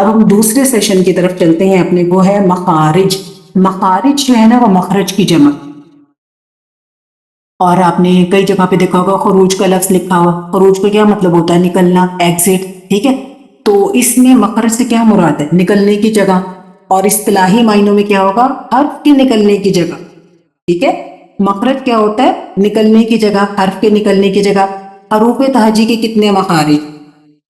اب ہم دوسرے سیشن کی طرف چلتے ہیں اپنے، وہ ہے مخارج. مخارج جو ہے نا وہ مخرج کی جمع. اور آپ نے کئی جگہ پہ دیکھا ہوگا خروج کا لفظ لکھا ہوا. خروج کا کیا مطلب ہوتا ہے؟ نکلنا، ایگزٹ. ٹھیک ہے، تو اس میں مخرج سے کیا مراد ہے؟ نکلنے کی جگہ. اور اصطلاحی معنوں میں کیا ہوگا؟ حرف کے نکلنے کی جگہ. ٹھیک ہے، مخرج کیا ہوتا ہے؟ نکلنے کی جگہ، حرف کے نکلنے کی جگہ. حروف تہجی کے کتنے مخارج؟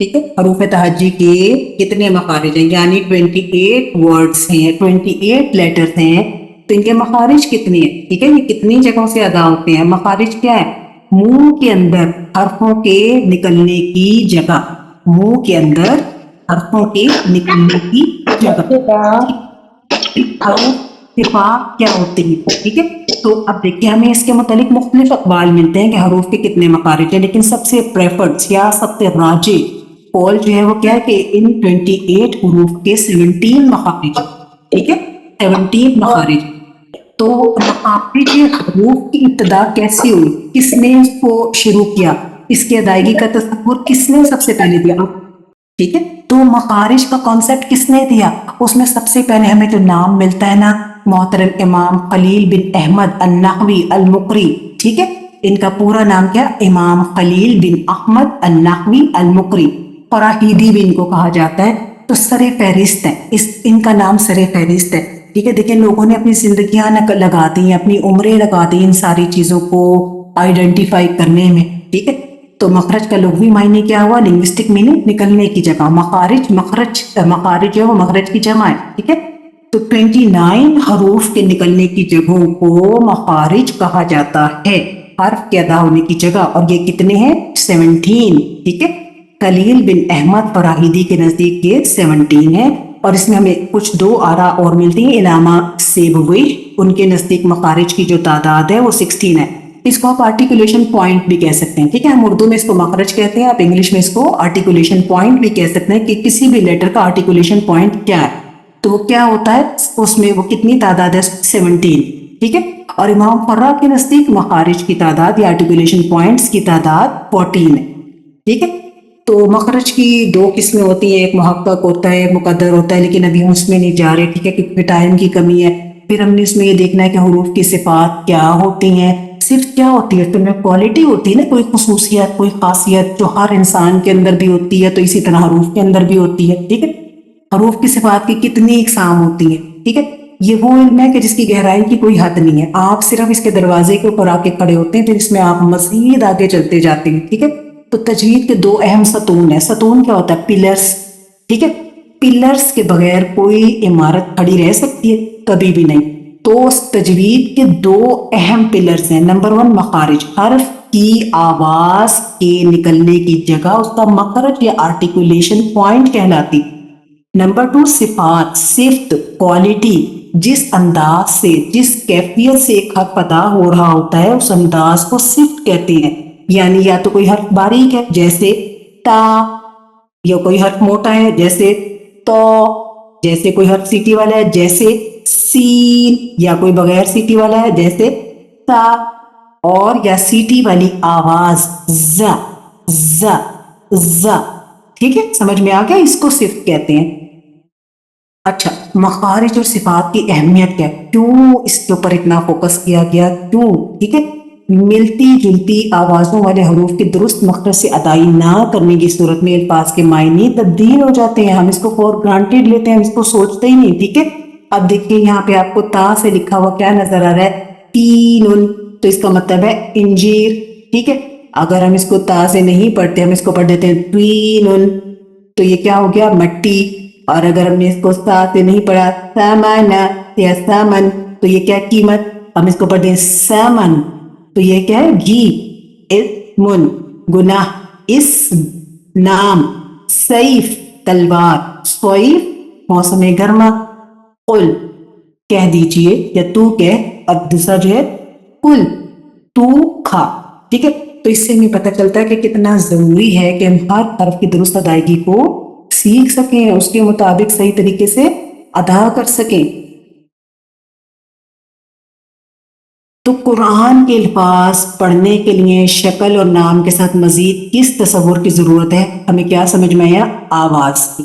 ٹھیک ہے، حروف تہجی کے کتنے مخارج ہیں؟ یعنی 28 ورڈز ہیں، 28 لیٹرز ہیں، تو ان کے مخارج کتنے ہیں؟ ٹھیک ہے، یہ کتنی جگہوں سے ادا ہوتے ہیں؟ مخارج کیا ہے؟ منہ کے اندر حرفوں کے نکلنے کی جگہ. منہ کے اندر حرفوں کے نکلنے کی جگہ. حروف صفات کیا ہوتے ہیں؟ ٹھیک ہے، تو اب دیکھیں ہمیں اس کے متعلق مختلف اقوال ملتے ہیں کہ حروف کے کتنے مخارج ہیں، لیکن سب سے پریفرڈ یا سب سے راجح قول جو ہے وہ کیا ہے کہ ان 28 حروف کے 17 مخارج. ٹھیک ہے، 17 مخارج. تو مخارج حروف کی ابتدا کیسے ہوئی؟ کس نے اس کو شروع کیا؟ اس کی ادائیگی کا تصور کس نے سب سے پہلے دیا؟ ٹھیک ہے، تو مخارج کا کانسیپٹ کس نے دیا؟ اس میں سب سے پہلے ہمیں جو نام ملتا ہے نا، محترم امام خلیل بن احمد النحوی المقری. ٹھیک ہے، ان کا پورا نام کیا؟ امام خلیل بن احمد النحوی المقری. فراہیدی بھی ان کو کہا جاتا ہے. تو سر فہرست ہے، ان کا نام سر فہرست ہے. ٹھیک ہے، دیکھیں لوگوں نے اپنی زندگیاں لگا دی، اپنی عمریں لگا دی ان ساری چیزوں کو آئیڈینٹیفائی کرنے میں. ٹھیک ہے، تو مخرج کا لغوی معنی کیا ہوا؟ لنگوسٹک میننگ نکلنے کی جگہ. مخارج جو ہے وہ مخرج کی جمع ہے. ٹھیک ہے، تو 29 حروف کے نکلنے کی جگہوں کو مخارج کہا جاتا ہے، حرف کے ادا ہونے کی جگہ. اور یہ کتنے ہیں؟ 17. ٹھیک ہے، خلیل بن احمد فراہیدی کے نزدیک یہ 17 ہے. اور اس میں ہمیں کچھ دو آراء اور ملتی ہیں. علامہ سیبوی، ان کے نزدیک مخارج کی جو تعداد ہے وہ 16 ہے. اس کو آپ آرٹیکولیشن پوائنٹ بھی کہہ سکتے ہیں. ٹھیک ہے، ہم اردو میں اس کو مخرج کہتے ہیں، آپ انگلش میں اس کو آرٹیکولیشن پوائنٹ بھی کہہ سکتے ہیں کہ کسی بھی لیٹر کا آرٹیکولیشن پوائنٹ کیا ہے. تو وہ کیا ہوتا ہے؟ اس میں وہ کتنی تعداد ہے؟ 17. ٹھیک ہے، اور امام فرا کے نزدیک مخارج کی تعداد یا آرٹیکولیشن پوائنٹس کی تعداد 14 ہے. ٹھیک ہے، تو مخرج کی دو قسمیں ہوتی ہیں، ایک محقق ہوتا ہے، ایک مقدر ہوتا ہے، لیکن ابھی ہم اس میں نہیں جا رہے. ٹھیک ہے، کیونکہ ٹائم کی کمی ہے. پھر ہم نے اس میں یہ دیکھنا ہے کہ حروف کی صفات کیا ہوتی ہیں. صرف کیا ہوتی ہے؟ پھر میں کوالٹی ہوتی ہے نا، کوئی خصوصیت، کوئی خاصیت جو ہر انسان کے اندر بھی ہوتی ہے، تو اسی طرح حروف کے اندر بھی ہوتی ہے. ٹھیک ہے، حروف کی صفات کی کتنی اقسام ہوتی ہیں. ٹھیک ہے، یہ وہ علم ہے کہ جس کی گہرائی کی کوئی حد نہیں ہے. آپ صرف اس کے دروازے کے اوپر آ کے کھڑے ہوتے ہیں، پھر اس میں آپ مزید آگے چلتے جاتے ہیں. ٹھیک ہے، تو تجوید کے دو اہم ستون ہیں. ستون کیا ہوتا ہے؟ پلرز. ٹھیک ہے، پلرز کے بغیر کوئی عمارت کھڑی رہ سکتی ہے؟ کبھی بھی نہیں. تو تجوید کے دو اہم پلرز ہیں. نمبر 1 مخارج، حرف کی آواز کے نکلنے کی جگہ اس کا مخرج یا آرٹیکولیشن پوائنٹ کہلاتی. نمبر 2 صفات، صفت، کوالٹی، جس انداز سے، جس کیفیت سے ایک حرف ادا ہو رہا ہوتا ہے اس انداز کو صفت کہتے ہیں. یعنی یا تو کوئی حرف باریک ہے جیسے تا، یا کوئی حرف موٹا ہے جیسے تو، جیسے کوئی حرف سیٹی والا ہے جیسے سین، یا کوئی بغیر سیٹی والا ہے جیسے تا، اور یا سیٹی والی آواز ز ز ز. ٹھیک ہے، سمجھ میں آ گیا؟ اس کو صفت کہتے ہیں. اچھا، مخارج اور صفات کی اہمیت کیا ہے؟ کیوں اس کے اوپر اتنا فوکس کیا گیا؟ کیوں؟ ٹھیک ہے، ملتی جلتی آوازوں والے حروف کی درست مخرج سے ادائی نہ کرنے کی صورت میں الفاظ کے معنی تبدیل ہو جاتے ہیں. ہم اس کو فور گرانٹیڈ لیتے ہیں، ہم اس کو سوچتے ہی نہیں. ٹھیک ہے، اب دیکھیے یہاں پہ آپ کو تا سے لکھا ہوا کیا نظر آ رہا ہے؟ تین، تو اس کا مطلب ہے انجیر. ٹھیک ہے، اگر ہم اس کو تا سے نہیں پڑھتے، ہم اس کو پڑھ دیتے ہیں توین، تو یہ کیا ہو گیا؟ مٹی. اور اگر ہم نے اس کو سا سے نہیں پڑھا سامان یا سامن، تو یہ کیا؟ قیمت. ہم اس کو پڑھتے ہیں سامن، تو یہ کیا ہے؟ گھی. اسمن گناہ، اسم نام، سیف تلوار، سوئف موسم گرما. قل کہہ دیجئے یا تو کہہ. اب دوسرا جو ہے کل، تو کھا. ٹھیک ہے، تو اس سے ہمیں پتہ چلتا ہے کہ کتنا ضروری ہے کہ ہم ہر حرف کی درست ادائیگی کو سیکھ سکیں، اس کے مطابق صحیح طریقے سے ادا کر سکیں. تو قرآن کے الفاظ پڑھنے کے لیے شکل اور نام کے ساتھ مزید کس تصور کی ضرورت ہے؟ ہمیں کیا سمجھ میں آیا؟ آواز کی.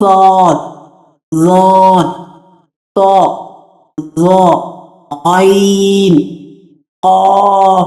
صاد ضاد طاء ظاء عين قاف।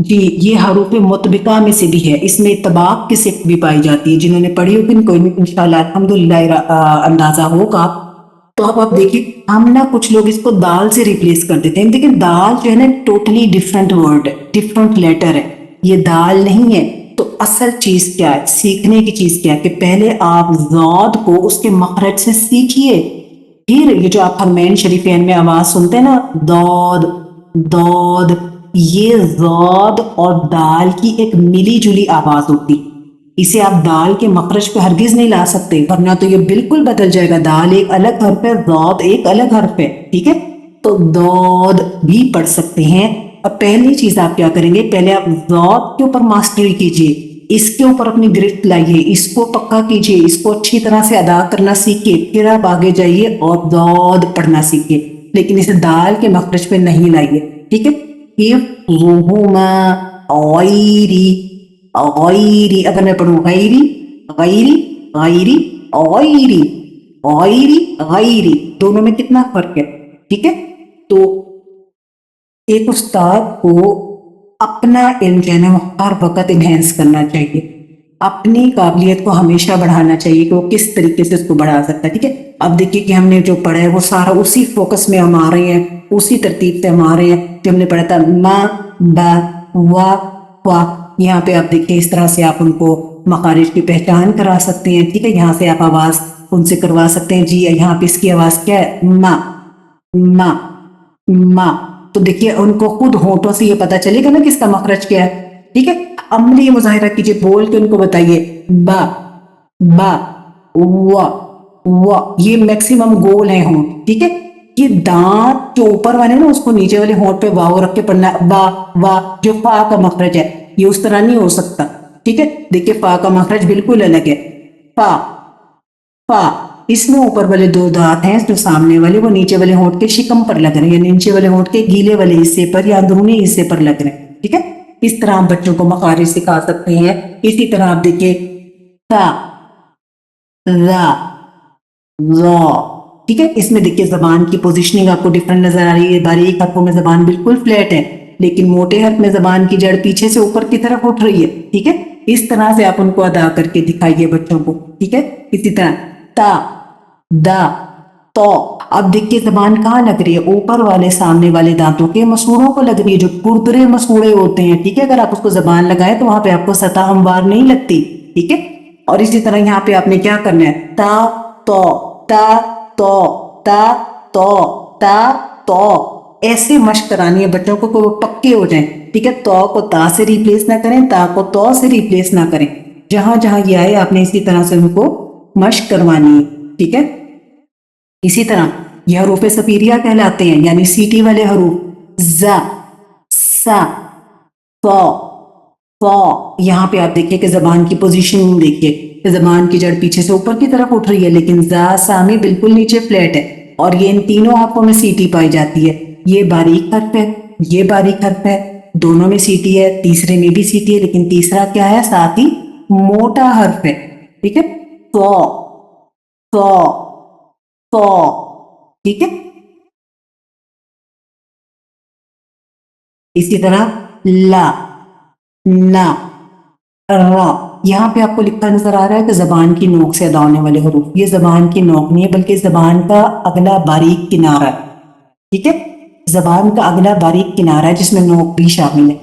جی یہ حروف مطبقہ میں سے بھی ہے، اس میں طباق کی صفت بھی پائی جاتی ہے، جنہوں نے پڑھی ہوگی ان کو انشاءاللہ الحمدللہ اندازہ ہوگا۔ تو اب آپ دیکھیں ہم نا کچھ لوگ اس کو دال سے ریپلیس کر دیتے ہیں، لیکن دال جو ہے نا ٹوٹلی ڈفرنٹ ورڈ ہے، ڈفرنٹ لیٹر ہے، یہ دال نہیں ہے۔ تو اصل چیز کیا ہے، سیکھنے کی چیز کیا ہے کہ پہلے آپ ضاد کو اس کے مخرج سے سیکھیے، پھر یہ جو آپ حرمین شریفین میں آواز سنتے ہیں نا دود دود، یہ ضاد اور دال کی ایک ملی جلی آواز ہوتی، اسے آپ دال کے مخرج پہ ہرگز نہیں لا سکتے، ورنہ تو یہ بالکل بدل جائے گا، دال ایک الگ حرف ہے، ضاد ایک الگ حرف ہے، ٹھیک ہے؟ تو دود بھی پڑھ سکتے ہیں۔ اب پہلی چیز آپ کیا کریں گے، پہلے آپ ضاد کے اوپر ماسٹری کیجئے، اس کے اوپر اپنی گرفت لائیے، اس کو پکا کیجئے، اس کو اچھی طرح سے ادا کرنا سیکھیے، پھر آپ آگے جائیے اور دود پڑھنا سیکھیے، لیکن اسے دال کے مخرج پہ نہیں لائیے، ٹھیک ہے؟ غیری غیری، اگر میں پڑھوں غیری غیری غیری غیری غیری غیری، دونوں میں کتنا فرق ہے، ٹھیک ہے؟ تو ایک استاد کو اپنا علم جو ہے نا ہر وقت انہینس کرنا چاہیے، اپنی قابلیت کو ہمیشہ بڑھانا چاہیے کہ وہ کس طریقے سے اس کو بڑھا سکتا ہے، ٹھیک ہے؟ اب دیکھیے کہ ہم نے جو پڑھا ہے وہ سارا اسی فوکس میں ہم آ رہے ہیں، اسی ترتیب سے ہم آ رہے ہیں جو ہم نے پڑھا تھا، ما با وا وا، یہاں پہ آپ دیکھیں اس طرح سے آپ ان کو مخارج کی پہچان کرا سکتے ہیں، ٹھیک ہے؟ یہاں سے آپ آواز ان سے کروا سکتے ہیں، جی یہاں پہ اس کی آواز کیا ہے، ما ما ما، تو دیکھیے ان کو خود ہونٹوں سے یہ پتا چلے گا نا کہ اس کا مخرج کیا ہے، ٹھیک ہے؟ عملی مظاہرہ کیجئے، بول کے ان کو بتائیے، با با وا وا، یہ میکسیمم گول ہیں ہونٹ، ٹھیک ہے؟ یہ دانت جو اوپر والے نا اس کو نیچے والے ہونٹ پہ واو رکھ کے پڑھنا ہے، با وا، جو فا کا مخرج ہے یہ اس طرح نہیں ہو سکتا، ٹھیک ہے؟ دیکھیے فا کا مخرج بالکل الگ ہے، فا فا، اس میں اوپر والے دو دانت ہیں جو سامنے والے وہ نیچے والے ہونٹ کے شکم پر لگ رہے ہیں، یعنی نیچے والے ہونٹ کے گیلے والے حصے پر یا اندرونی حصے پر لگ رہے ہیں، ٹھیک ہے؟ اس طرح ہم بچوں کو مخارج سکھا سکتے ہیں۔ اسی طرح آپ دیکھیے تا را را، ٹھیک ہے؟ اس میں دیکھیے زبان کی پوزیشننگ آپ کو ڈفرنٹ نظر آ رہی ہے، باریک حرفوں میں زبان بالکل فلیٹ ہے، لیکن موٹے حرف میں زبان کی جڑ پیچھے سے اوپر کی طرف اٹھ رہی ہے، ٹھیک ہے؟ اس طرح سے آپ ان کو ادا کر کے دکھائیے بچوں کو، ٹھیک ہے؟ اسی طرح تا دا تو، اب دیکھیے زبان کہاں لگ رہی ہے، اوپر والے سامنے والے دانتوں کے مسوڑوں کو لگ رہی ہے، جو کردرے مسوڑے ہوتے ہیں، ٹھیک ہے؟ اگر آپ اس کو زبان لگائیں تو وہاں پہ آپ کو سطح ہموار نہیں لگتی، ٹھیک ہے؟ اور اسی طرح یہاں پہ آپ نے کیا کرنا ہے، تا تو تا تو تا تو تا تو، ایسے مشق کرانی ہے بچوں کو کہ وہ پکے ہو جائیں، ٹھیک ہے؟ تو کو تا سے ریپلیس نہ کریں، تا کو تو سے ریپلیس نہ کریں، جہاں جہاں یہ آئے آپ نے اسی طرح سے ان کو مشق کروانی ہے، ٹھیک ہے؟ اسی طرح یہ حروف صفیریہ کہلاتے ہیں، یعنی سیٹی والے حروف، ز سا فو فو، یہاں پہ آپ دیکھیے کہ زبان کی پوزیشن دیکھیے کہ زبان کی جڑ پیچھے سے اوپر کی طرف اٹھ رہی ہے، لیکن زا سا میں بالکل نیچے فلیٹ ہے، اور یہ ان تینوں حرفوں میں سیٹی پائی جاتی ہے، یہ باریک حرف ہے، یہ باریک حرف ہے، دونوں میں سیٹی ہے، تیسرے میں بھی سیٹی ہے، لیکن تیسرا کیا ہے، ساتھ ہی موٹا حرف ہے، ٹھیک ہے؟ تو تو تو، ٹھیک ہے؟ اسی طرح لا نا را، یہاں پہ آپ کو لکھا نظر آ رہا ہے کہ زبان کی نوک سے ادا ہونے والے حروف، یہ زبان کی نوک نہیں ہے بلکہ زبان کا اگلا باریک کنارہ ہے، ٹھیک ہے؟ زبان کا اگلا باریک کنارہ ہے جس میں نوک بھی شامل ہے،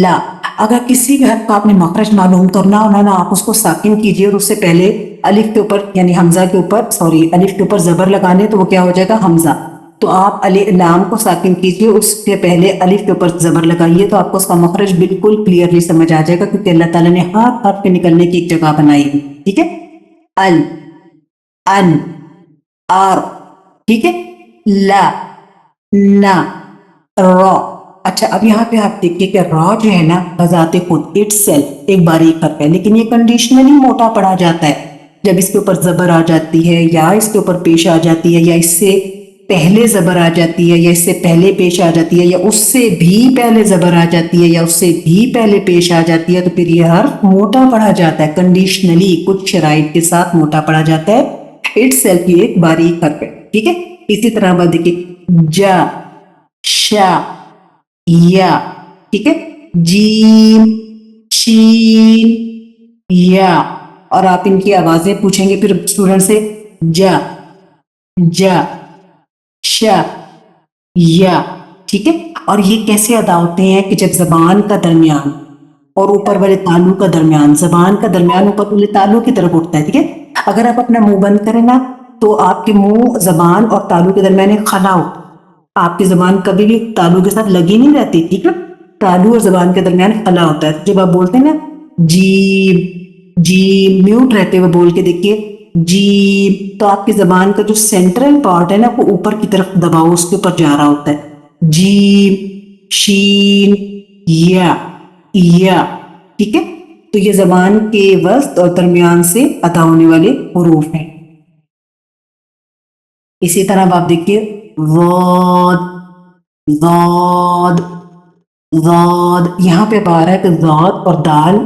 لا، اگر کسی بھی حرف کا آپ نے مخرج معلوم کرنا ہو نا، آپ اس کو ساکن کیجئے اور اس سے پہلے الف کے اوپر یعنی حمزہ کے اوپر الف کے اوپر زبر لگانے تو وہ کیا ہو جائے گا، حمزہ، تو آپ لام کو ساکن کیجئے، اس کے پہلے الف کے اوپر زبر لگائیے تو آپ کو اس کا مخرج بالکل کلیئرلی سمجھ آ جائے گا، کیونکہ اللہ تعالیٰ نے ہر حرف کے نکلنے کی ایک جگہ بنائی ہے، ٹھیک ہے؟ ال ان آر، ٹھیک ہے؟ لا نا را، اچھا اب یہاں پہ آپ دیکھیے کہ را جو ہے نا بذات خود اٹ سیلف ایک باریک حرف ہے، لیکن یہ کنڈیشنلی موٹا پڑھا جاتا ہے جب اس کے اوپر زبر آ جاتی ہے، یا اس کے اوپر پیش آ جاتی ہے، یا اس سے پہلے زبر آ جاتی ہے، یا اس سے پہلے پیش آ جاتی ہے، یا اس سے بھی پہلے زبر آ جاتی ہے، یا اس سے بھی پہلے پیش آ جاتی ہے، تو پھر یہ حرف موٹا پڑھا جاتا ہے، کنڈیشنلی کچھ شرائط کے ساتھ موٹا پڑھا جاتا ہے، اٹ سیلف یہ ایک باریک حرف ہے، ٹھیک ہے؟ اسی طرح دیکھیے جا شا یا، ٹھیک ہے؟ جیم شین یا. اور آپ ان کی آوازیں پوچھیں گے پھر اسٹوڈنٹ سے. جا جا شا یا. ٹھیک ہے. اور یہ کیسے ادا ہوتے ہیں کہ جب زبان کا درمیان اور اوپر والے تالو کا درمیان، زبان کا درمیان اوپر والے تالو کی طرف اٹھتا ہے. ٹھیک ہے. اگر آپ اپنا منہ بند کریں نا تو آپ کے منہ زبان اور تالو کے درمیان ایک خلا ہوتا ہے. آپ کی زبان کبھی بھی تالو کے ساتھ لگی نہیں رہتی. ٹھیک ہے. تالو اور زبان کے درمیان خلا ہوتا ہے. جب آپ بولتے ہیں نا جیم جیم، میوٹ رہتے ہوئے بول کے دیکھیے جیم، تو آپ کی زبان کا جو سینٹرل پارٹ ہے نا وہ اوپر کی طرف دباؤ اس کے اوپر جا رہا ہوتا ہے. جیم شین یا یا. ٹھیک ہے. تو یہ زبان کے وسط اور درمیان سے ادا ہونے والے حروف ہیں. اسی طرح آپ دیکھیے ضاد ضاد ضاد. یہاں پہ آ رہا ہے کہ ضاد اور دال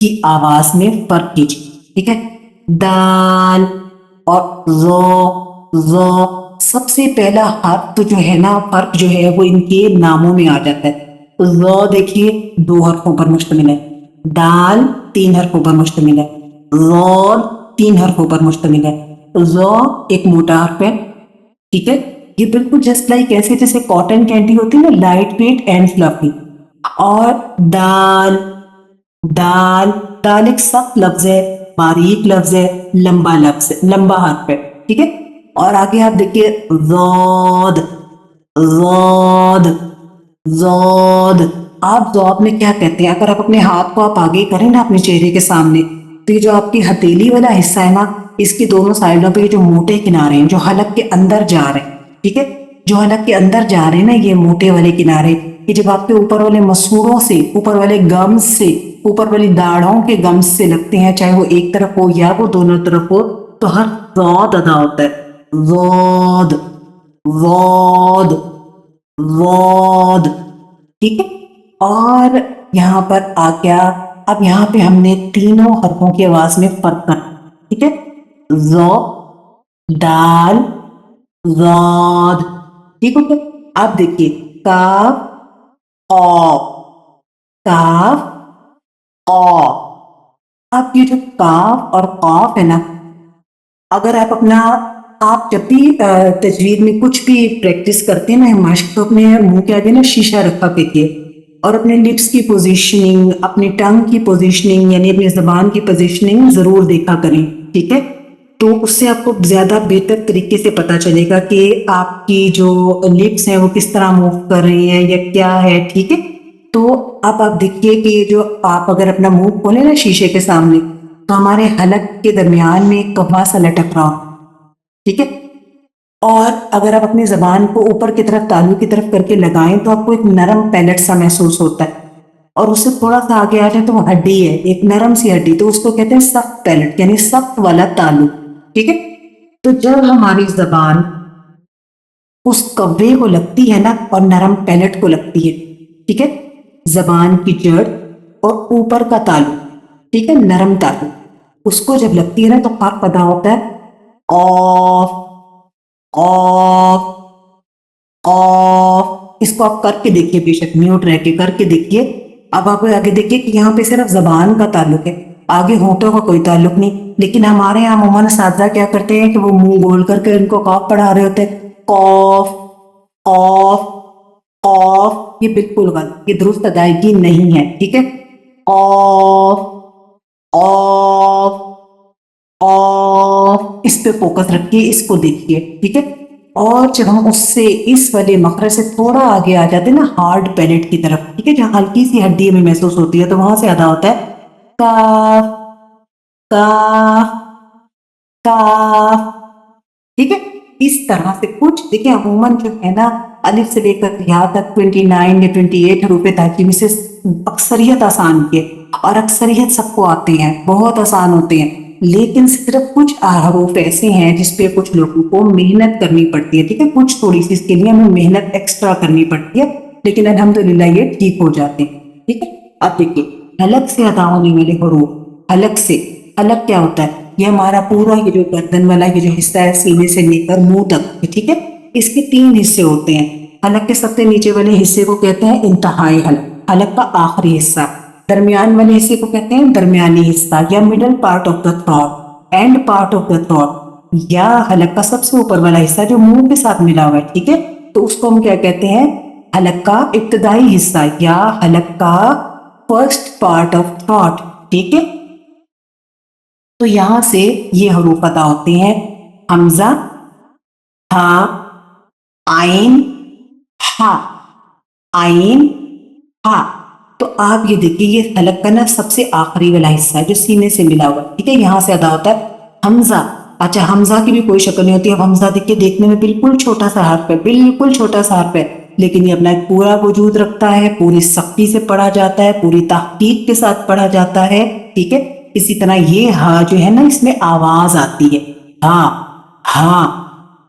کی آواز میں فرق کیجیے. ٹھیک ہے. دال اور ذو. سب سے پہلا حرف تو جو ہے نا فرق جو ہے وہ ان کے ناموں میں آ جاتا ہے. ذو دیکھیے 2 حرفوں پر مشتمل ہے. دال 3 حرفوں پر مشتمل ہے. ضاد 3 حرفوں پر مشتمل ہے. ذو ایک موٹا حرف ہے. ٹھیک ہے. یہ بالکل جسٹ لائک ایسے جیسے کاٹن کینڈی ہوتی ہے نا، لائٹ ویٹ اینڈ فلفی. اور دال دال دال ایک سخت لفظ ہے، باریک لفظ ہے، لمبا لفظ ہے، لمبا حرف ہے. ٹھیک ہے. اور آگے آپ دیکھیے ضاد ضاد ضاد. آپ ضاد میں کیا کہتے ہیں؟ اگر آپ اپنے ہاتھ کو آپ آگے کریں نا اپنے چہرے کے سامنے تو یہ جو آپ کی ہتھیلی والا حصہ ہے نا، اس کی دونوں سائڈوں پہ یہ جو موٹے کنارے ہیں جو حلق کے اندر جا رہے ہیں. ٹھیک ہے. جو حلق کے اندر جا رہے ہیں نا یہ موٹے والے کنارے، یہ جب آپ کے اوپر والے مسوڑوں سے، اوپر والے گمز سے، اوپر والی داڑھوں کے گمز سے لگتے ہیں، چاہے وہ ایک طرف ہو یا وہ دونوں طرف ہو، تو ہر ضاد ادا ہوتا ہے. ضاد ضاد ضاد. ٹھیک ہے. اور یہاں پر آ گیا، اب یہاں پہ ہم نے تینوں حرفوں کی آواز میں فرق کرنا. ٹھیک ہے. ذو دال ضاد. ٹھیک ہو گیا. اب دیکھیے کاف قاف کاف قاف. اب یہ جو کاف اور قاف ہے نا، اگر آپ اپنا آپ جب بھی تجوید میں کچھ بھی پریکٹس کرتے ہیں نا مشق، تو اپنے منہ کے آگے نا شیشہ رکھا کیجیے اور اپنے لپس کی پوزیشننگ، اپنی ٹنگ کی پوزیشننگ یعنی اپنی زبان کی پوزیشننگ ضرور دیکھا کریں. ٹھیک ہے. تو اس سے آپ کو زیادہ بہتر طریقے سے پتا چلے گا کہ آپ کی جو لپس ہیں وہ کس طرح موو کر رہی ہیں یا کیا ہے. ٹھیک ہے. تو اب آپ دیکھیے کہ جو آپ اگر اپنا منہ کھولیں نا شیشے کے سامنے تو ہمارے حلق کے درمیان میں ایک کہوا سا لٹک رہا ہو. ٹھیک ہے. اور اگر آپ اپنی زبان کو اوپر کی طرف تالو کی طرف کر کے لگائیں تو آپ کو ایک نرم پیلٹ سا محسوس ہوتا ہے. اور اس سے تھوڑا سا آگے آ جائے تو وہ ہڈی ہے، ایک نرم سی ہڈی، تو اس کو کہتے ہیں سخت پیلٹ یعنی سخت والا تالو. ٹھیک ہے. تو جب ہماری زبان اس کوے کو لگتی ہے نا اور نرم پیلٹ کو لگتی ہے، ٹھیک ہے، زبان کی جڑ اور اوپر کا تالو، ٹھیک ہے، نرم تالو، اس کو جب لگتی ہے نا تو حرف ادا ہوتا ہے قاف قاف قاف. اس کو آپ کر کے دیکھیے، بے شک میوٹ رہ کے کر کے دیکھیے. اب آپ آگے دیکھیے کہ یہاں پہ صرف زبان کا تعلق ہے، آگے ہونٹوں کا کوئی تعلق نہیں. لیکن ہمارے یہاں عموماً اساتذہ کیا کرتے ہیں کہ وہ منہ گول کر کے ان کو قاف پڑھا رہے ہوتے ہیں. قاف قاف قاف. یہ بالکل غلط، یہ درست ادائیگی نہیں ہے. ٹھیک ہے. قاف قاف قاف. اس پہ فوکس رکھیے، اس کو دیکھیے. ٹھیک ہے. اور جب ہم اس سے اس والے مخرج سے تھوڑا آگے آ جاتے ہیں نا ہارڈ پیلٹ کی طرف، ٹھیک ہے، جہاں ہلکی سی ہڈی ہمیں محسوس ہوتی ہے، تو وہاں سے ادا ہوتا ہے کاف کاف کاف. ٹھیک ہے. اس طرح سے کچھ دیکھیں عموماً جو ہے نا الف سے لے کر یہاں تک 29 یا 28 حروف تہجی میں سے اکثریت آسان کے اور اکثریت سب کو آتے ہیں، بہت آسان ہوتے ہیں. لیکن صرف کچھ حروف ایسے ہیں جس پہ کچھ لوگوں کو محنت کرنی پڑتی ہے. ٹھیک ہے. کچھ تھوڑی سی اس کے لیے ہمیں محنت ایکسٹرا کرنی پڑتی ہے، لیکن الحمدللہ یہ ٹھیک ہو جاتے ہیں. ٹھیک ہے. اب دیکھیے حلق سے ادا ہونے والے حروف. حلق سے، حلق کیا ہوتا ہے؟ یہ ہمارا پورا یہ جو گردن والا یہ جو حصہ ہے سینے سے لے کر منہ تک، ٹھیک ہے، اس کے 3 حصے ہوتے ہیں. حلق کے سب سے نیچے والے حصے کو کہتے ہیں انتہائی حلق. حلق کا آخری حصہ. درمیان والے حصے کو کہتے ہیں درمیانی حصہ یا middle part of the throat, and part of the throat, یا حلق کا سب سے اوپر والا حصہ جو منہ کے ساتھ ملا ہوا ہے. ٹھیک ہے، تو اس کو ہم کیا کہتے ہیں؟ حلق کا ابتدائی حصہ یا حلق کا فرسٹ پارٹ آف تھروٹ. ٹھیک ہے، تو یہاں سے یہ حروف ادا ہوتے ہیں: حمزہ، ہا، آئین، ہا، آئین، ہا. تو آپ یہ دیکھیے، یہ حلق کا نا سب سے آخری والا حصہ ہے جو سینے سے ملا ہوا ہے. ٹھیک ہے، یہاں سے ادا ہوتا ہے حمزہ. اچھا، حمزہ کی بھی کوئی شکل نہیں ہوتی. اب حمزہ دیکھیے، دیکھنے میں بالکل چھوٹا سا حرف ہے، بالکل چھوٹا سا حرف ہے، لیکن یہ اپنا ایک پورا وجود رکھتا ہے، پوری سختی سے پڑھا جاتا ہے، پوری تحقیق کے ساتھ پڑھا جاتا ہے. ٹھیک ہے، اسی طرح یہ ہا جو ہے نا، اس میں آواز آتی ہے، ہاں ہاں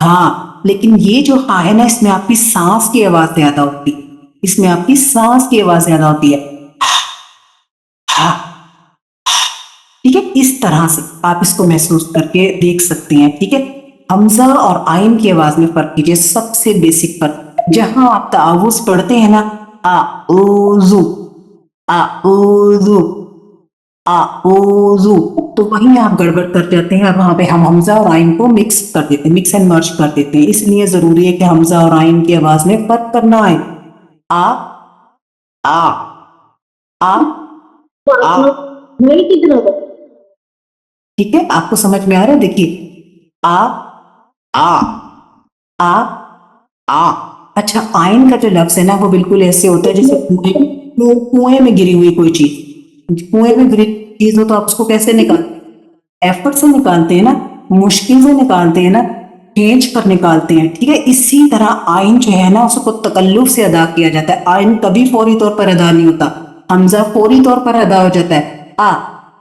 ہاں. لیکن یہ جو ہا ہے نا، اس میں آپ کی سانس کی آواز زیادہ ہوتی ہے، اس میں آپ کی سانس کی آواز زیادہ ہوتی ہے، ہاں. ٹھیک ہے، اس طرح سے آپ اس کو محسوس کر کے دیکھ سکتے ہیں. ٹھیک ہے، حمزہ اور آئین کی آواز میں فرق کیجئے، سب سے بیسک فرق. جہاں آپ تعوذ پڑھتے ہیں نا، اعوذ، اعوذ، اعوذ، تو وہیں آپ گڑبڑ کر جاتے ہیں. وہاں پہ ہم حمزہ اور آئین کو مکس کر دیتے ہیں، مکس اینڈ مرج کر دیتے ہیں. اس لیے ضروری ہے کہ حمزہ اور آئین کی آواز میں فرق کرنا ہے. آ، آ، آ، آ. ٹھیک ہے، آپ کو سمجھ میں آ رہا ہے؟ دیکھیے، آ، آ، آ، آ. اچھا، آئین کا جو لفظ ہے نا، وہ بالکل ایسے ہوتا ہے جیسے کنویں میں گری ہوئی کوئی چیز. کنویں میں گری ہوئی چیز ہو تو آپ اس کو کیسے نکالتے ہیں؟ ایفرٹ سے نکالتے ہیں نا، مشکل سے نکالتے ہیں نا، کھینچ کر نکالتے ہیں. ٹھیک ہے، اسی طرح آئین جو ہے نا، اس کو تکلف سے ادا کیا جاتا ہے. آئین کبھی فوری طور پر ادا نہیں ہوتا. حمزہ فوری طور پر ادا ہو جاتا ہے، آ،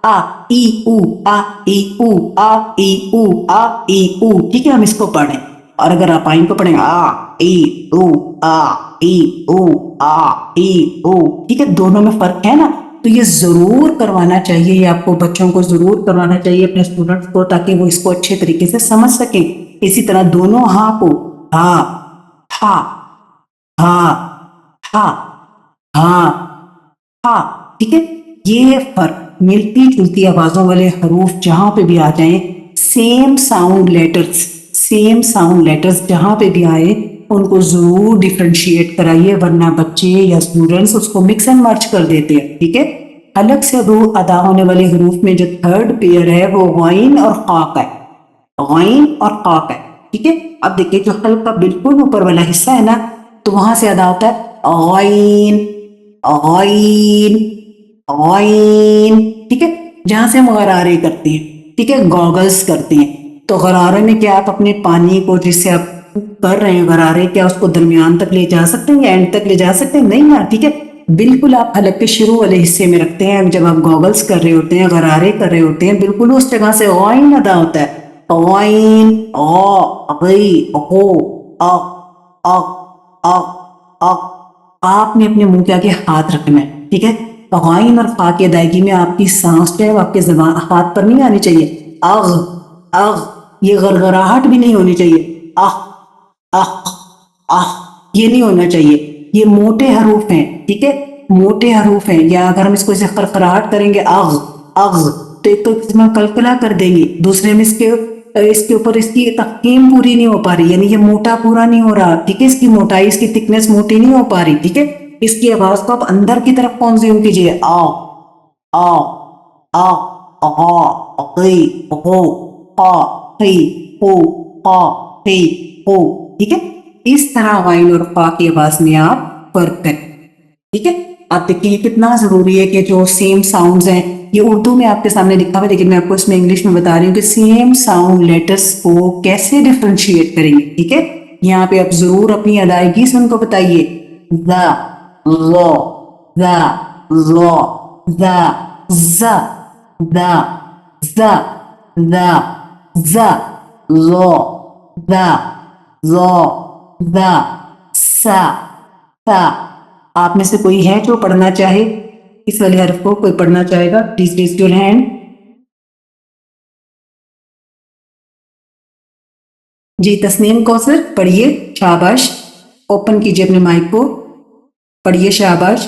آ، ای، او، آ، ای، او، آ، ای، او، آ، ای، او. ٹھیک ہے، ہم اس کو پڑھیں، اور اگر آپ آئین کو پڑھیں، آ، ای، او، آ، ای، او، آ، ای، او. ٹھیک ہے، دونوں میں فرق ہے نا. تو یہ ضرور کروانا چاہیے، یہ آپ کو بچوں کو ضرور کروانا چاہیے، اپنے اسٹوڈنٹس کو، تاکہ وہ اس کو اچھے طریقے سے سمجھ سکیں. اسی طرح دونوں ہاں کو، ہاں، ہاں، ہاں، ہاں، ہاں، ہاں. ٹھیک ہے، یہ فرق ملتی جلتی آوازوں والے حروف جہاں پہ بھی آ جائیں، same sound letters, same sound letters جہاں پہ بھی آئے، ان کو ضرور ڈیفرینشیٹ کرائیے، ورنہ بچے یا اسٹوڈنٹس اس کو مکس اینڈ مرج کر دیتے ہیں. ٹھیک ہے، الگ سے ادا ہونے والے حروف میں جو تھرڈ پیئر ہے وہ غین اور قاف ہے، غین اور قاف ہے. ٹھیک ہے، اب دیکھیے، جو حلق کا بالکل اوپر والا حصہ ہے نا، تو وہاں سے ادا ہوتا ہے غین، غین، غین. ٹھیک ہے، جہاں سے ہم غرارے کرتے ہیں. ٹھیک ہے، گوگلز کرتے ہیں. تو غرارے میں کیا آپ اپنے پانی کو، جس سے آپ کر رہے ہیں غرارے، کیا اس کو درمیان تک لے جا سکتے ہیں یا اینڈ تک لے جا سکتے ہیں؟ نہیں نا. ٹھیک ہے، بالکل آپ حلق کے شروع والے حصے میں رکھتے ہیں. جب آپ گوگلز کر رہے ہوتے ہیں، غرارے کر رہے ہوتے ہیں، بالکل اس جگہ سے غین ادا ہوتا ہے، غین، غی، غو، اق، اق، اق، اق. آپ نے اپنے منہ کے آگے ہاتھ رکھنا ہے. ٹھیک ہے، غائن اور فا کی ادائیگی میں آپ کی سانس جو ہے وہ آپ کے زبان ہاتھ پر نہیں آنی چاہیے. اغ، اغ، یہ غرغراہٹ بھی نہیں ہونی چاہیے. اخ، اخ، اخ، یہ نہیں ہونا چاہیے. یہ موٹے حروف ہیں. ٹھیک ہے، موٹے حروف ہیں. یا اگر ہم اس کو خرخراہٹ کریں گے، اغ، اغ، تو ایک تو اس میں کلکلا کر دیں گے، دوسرے میں اس کے اوپر اس کی تحکیم پوری نہیں ہو پا رہی، یعنی یہ موٹا پورا نہیں ہو رہا. ٹھیک ہے، اس کی موٹائی، اس کی تھکنس موٹی نہیں ہو پا رہی. ٹھیک ہے، اس کی آواز کو آپ اندر کی طرف کنزیوم کیجیے. آ، آ، آ، آ، غی، غو، قا، قی، قو، قا، قی، قو. ٹھیک ہے، اس طرح غین اور قا کی آواز میں آپ فرق کریں. ٹھیک ہے، آپ دیکھیے یہ کتنا ضروری ہے کہ جو سیم ساؤنڈز ہیں، یہ اردو میں آپ کے سامنے لکھا ہوا ہے، لیکن میں آپ کو اس میں انگلش میں بتا رہی ہوں کہ سیم ساؤنڈ لیٹرز کو کیسے ڈفرینشیٹ کریں گے. ٹھیک ہے، یہاں پہ آپ ضرور اپنی ادائیگی سے ان کو بتائیے. ذ، ظ، ذ، ظ، ذ، ز، ذ، ز، ذ، ز، ظ، ذ، ظ، ذ، س، ث. آپ میں سے کوئی ہے جو پڑھنا چاہے اس والے حرف کو؟ کوئی پڑھنا چاہے گا؟ Please raise your hand. جی، تسنیم کوثر پڑھیے، شاباش. اوپن کیجیے اپنے مائک کو، پڑھیے، شاباش.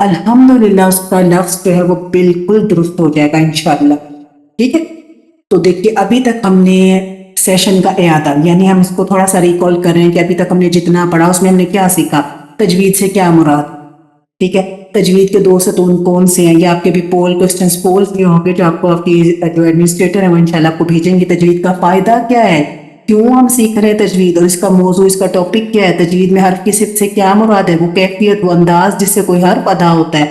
الحمدللہ اس کا لفظ جو ہے وہ بالکل درست ہو جائے گا انشاءاللہ. ٹھیک ہے. تو دیکھیے ابھی تک ہم نے سیشن کا اعادہ یعنی ہم اس کو تھوڑا سا ریکال کر رہے ہیں کہ ابھی تک ہم نے جتنا پڑھا اس میں ہم نے کیا سیکھا. تجوید سے کیا مراد. ٹھیک ہے. تجوید کے 2 ستون کون سے ہیں. یہ آپ کے بھی پول کوسچنس پولز بھی ہوں گے جو آپ کو آپ کی جو ایڈمنسٹریٹر ہے وہ انشاءاللہ آپ کو بھیجیں گے. تجوید کا فائدہ کیا ہے, کیوں ہم سیکھ رہے ہیں تجوید, اور اس کا موضوع, اس کا ٹاپک کیا ہے. تجوید میں حرف کی صفت سے کیا مراد ہے, وہ کیفیت, وہ انداز جس سے کوئی حرف ادا ہوتا ہے.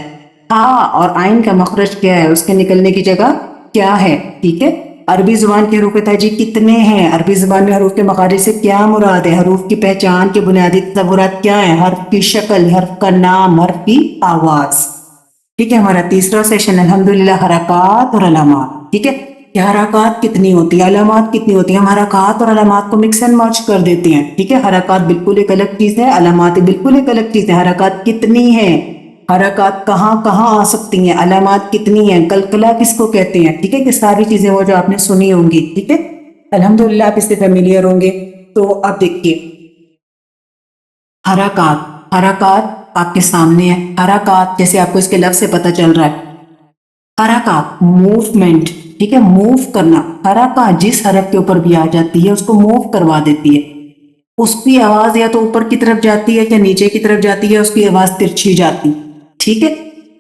ہاں, اور آئین کا مخرج کیا ہے, اس کے نکلنے کی جگہ کیا ہے. ٹھیک ہے. عربی زبان کے حروف تہجی کتنے ہیں, عربی زبان میں حروف کے مخارج سے کیا مراد ہے, حروف کی پہچان کے بنیادی تصورات کیا ہیں, حرف کی شکل, حرف کا نام, حرف کی آواز. ٹھیک ہے. ہمارا تیسرا سیشن الحمدللہ حرکات اور علامات. ٹھیک ہے. کہ حرکات کتنی ہوتی ہیں, علامات کتنی ہوتی ہیں. ہم حرکات اور علامات کو مکس اینڈ میچ کر دیتے ہیں. ٹھیک ہے. حرکات بالکل ایک الگ چیز ہے, علامات بالکل ایک الگ چیز ہے. حرکات کتنی ہیں, حرکات کہاں کہاں آ سکتی ہیں, علامات کتنی ہیں, کلکلا کس کو کہتے ہیں. ٹھیک ہے. کہ ساری چیزیں وہ جو آپ نے سنی ہوں گی. ٹھیک ہے. الحمدللہ آپ اس سے فیملیئر ہوں گے. تو اب دیکھیے حرکات. حرکات آپ کے سامنے ہے. حرکات جیسے آپ کو اس کے لفظ سے پتہ چل رہا ہے, حرکات موومنٹ. ٹھیک ہے. موو کرنا. حرکات جس حرف کے اوپر بھی آ جاتی ہے اس کو موو کروا دیتی ہے. اس کی آواز یا تو اوپر کی طرف جاتی ہے یا نیچے کی طرف جاتی ہے, اس کی آواز ترچھی جاتی. ٹھیک ہے.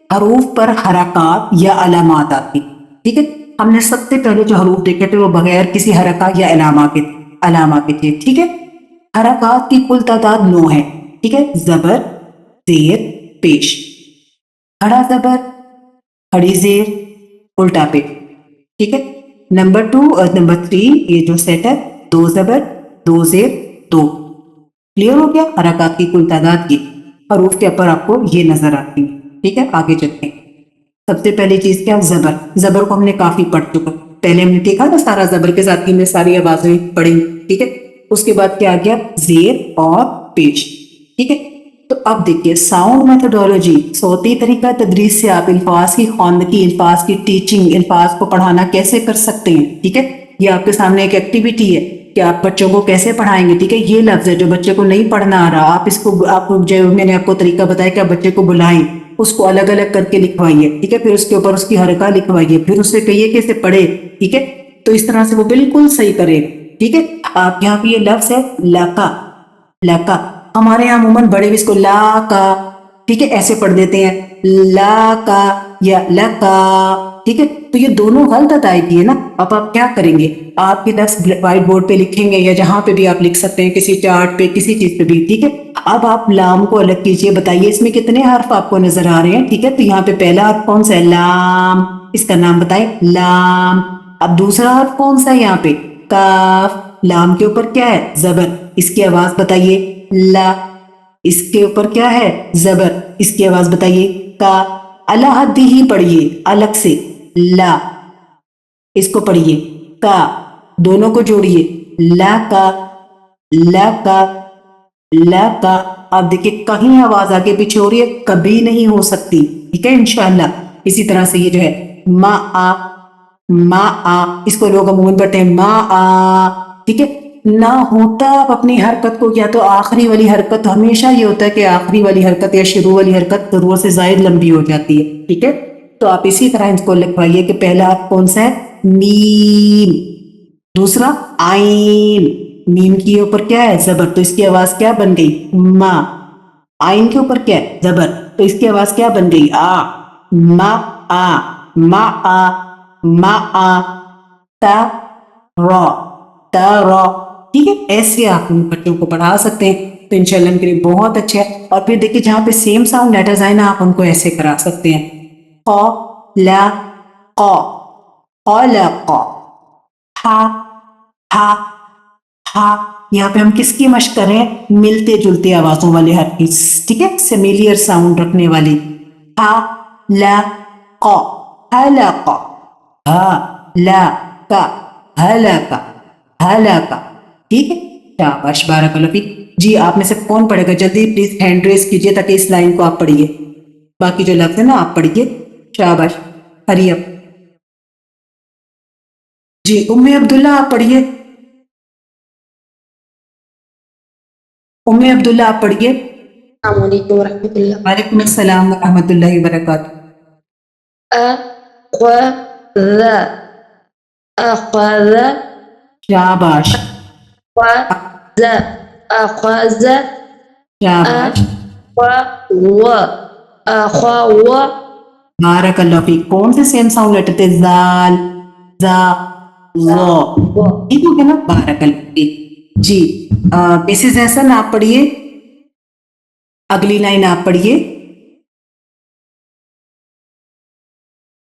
حروف پر حرکات یا علامات آتی. ٹھیک ہے. ہم نے سب سے پہلے جو حروف دیکھے تھے وہ بغیر کسی حرکات یا علامہ کے تھے. ٹھیک ہے. حرکات کی کل تعداد 9 ہے. ٹھیک ہے. زبر, زیر, پیش. کھڑا زبر, کھڑی زیر, الٹا پیش. ٹھیک ہے. نمبر 2 اور نمبر 3 یہ جو سیٹ ہے, 2 زبر, 2 زیر, 2. کلیئر ہو گیا. حرکات کی کل تعداد یہ حروف کے اوپر آپ کو یہ نظر آتی ہے. ٹھیک ہے. آگے چلتے ہیں. سب سے پہلی چیز کیا, زبر. زبر کو ہم نے کافی پڑھ چکا. پہلے ہم نے دیکھا نا سارا زبر کے ساتھ ہی میں ساری آوازیں پڑھی. ٹھیک ہے. اس کے بعد کیا آ گیا, زیر اور پیش. ٹھیک ہے. تو اب دیکھیے ساؤنڈ میتھڈولوجی, صوتی طریقہ تدریس سے آپ الفاظ کی خواندگی, الفاظ کی ٹیچنگ, الفاظ کو پڑھانا کیسے کر سکتے ہیں. ٹھیک ہے. یہ آپ کے سامنے ایک ایکٹیویٹی ہے کہ آپ بچوں کو کیسے پڑھائیں گے. ٹھیک ہے. یہ لفظ ہے جو بچے کو نہیں پڑھنا آ رہا, آپ اس کو, آپ جو میں نے آپ کو طریقہ بتایا کہ آپ بچے کو بلائیں, اس کو الگ الگ کر کے لکھوائیے. ٹھیک ہے. پھر اس کے اوپر اس کی حرکات لکھوائیے, پھر اس سے کہیے کہ اسے پڑھے. ٹھیک ہے. تو اس طرح سے وہ بالکل صحیح کرے. ٹھیک ہے. آپ یہاں پہ یہ لفظ ہے لاکا. لاکا ہمارے یہاں عموماً بڑے بھی اس کو لا کا, ٹھیک ہے, ایسے پڑھ دیتے ہیں, لا کا یا لکا. ٹھیک ہے. تو یہ دونوں غلط ادائیگی ہے نا. اب آپ کیا کریں گے, آپ کے لفظ وائٹ بورڈ پہ لکھیں گے یا جہاں پہ بھی آپ لکھ سکتے ہیں, کسی چارٹ پہ, کسی چیز پہ بھی. ٹھیک ہے. اب آپ لام کو الگ کیجئے, بتائیے اس میں کتنے حرف آپ کو نظر آ رہے ہیں. ٹھیک ہے. تو یہاں پہ پہلا حرف کون سا ہے, لام, اس کا نام بتائیں, لام. اب دوسرا حرف کون سا ہے یہاں پہ, کاف. لام کے اوپر کیا ہے, زبر, اس کی آواز بتائیے, لا. اس کے اوپر کیا ہے, زبر, اس کی آواز بتائیے, کا. الہ حد ہی پڑھیے, الگ سے, لا. اس کو پڑھیے, کا. دونوں کو جوڑیے, لا کا, لا کا, لا کا. آپ دیکھیں کہیں آواز آگے پیچھے ہو رہی ہے, کبھی نہیں ہو سکتی. ٹھیک ہے. انشاءاللہ. اسی طرح سے یہ جو ہے ما آ, ما آ, اس کو لوگ عموماً پڑھتے ہیں ما آ. ٹھیک ہے. نہ ہوتا آپ اپنی حرکت کو, یا تو آخری والی حرکت, ہمیشہ یہ ہوتا ہے کہ آخری والی حرکت یا شروع والی حرکت ضرورت سے زائد لمبی ہو جاتی ہے. ٹھیک ہے. تو آپ اسی طرح اس کو لکھوائیے کہ پہلا حرف کون سا ہے, میم. دوسرا آئین. میم کے اوپر کیا ہے, زبر, تو اس کی آواز کیا بن گئی, ما. آئین کے اوپر کیا ہے, زبر, تو اس کی آواز کیا بن گئی, آ. ما آ, ما آ, ما آ. تا را, تا را. ٹھیک ہے. ایسے آپ ان بچوں کو پڑھا سکتے ہیں. تو انشاءاللہ ان کے لیے بہت اچھا ہے. اور پھر دیکھیے جہاں پہ سیم ساؤنڈ لیٹرز آئے نا, آپ ان کو ایسے کرا سکتے ہیں, ق, لا, ق, قلق, ہا, ہا, ہا. یہاں پہ ہم کس کی مشق کر رہے ہیں, ملتے جلتے آوازوں والے حرف کی. ٹھیک ہے. سیملیئر ساؤنڈ رکھنے والی, ہا, لا, ق, حلق, ہا, لا, کا, حلق, حلق. ٹھیک ہے. شاباش, بارک اللہ فیک. جی آپ میں سے کون پڑھے گا, جلدی پلیز ہینڈ ریز کیجئے تاکہ اس لائن کو آپ پڑھیے. باقی جو لفظ ہے نا آپ پڑھیے. شاباش, ہری اپ. جی ام عبداللہ آپ پڑھیے. ام عبداللہ آپ پڑھیے. السلام علیکم ورحمۃ اللہ. وعلیکم السلام ورحمۃ اللہ وبرکاتہ. أخذ أخذ شاباش أخذ أخذ شاباش. أخو أخو بارک اللہ فیک. کون سے سیم ساؤنڈ لیٹر تھے؟ زال، زا، زو. ٹھیک ہو گیا نا؟ بارک اللہ فیک. جی مسز احسن آپ پڑھیے اگلی لائن. آپ پڑھیے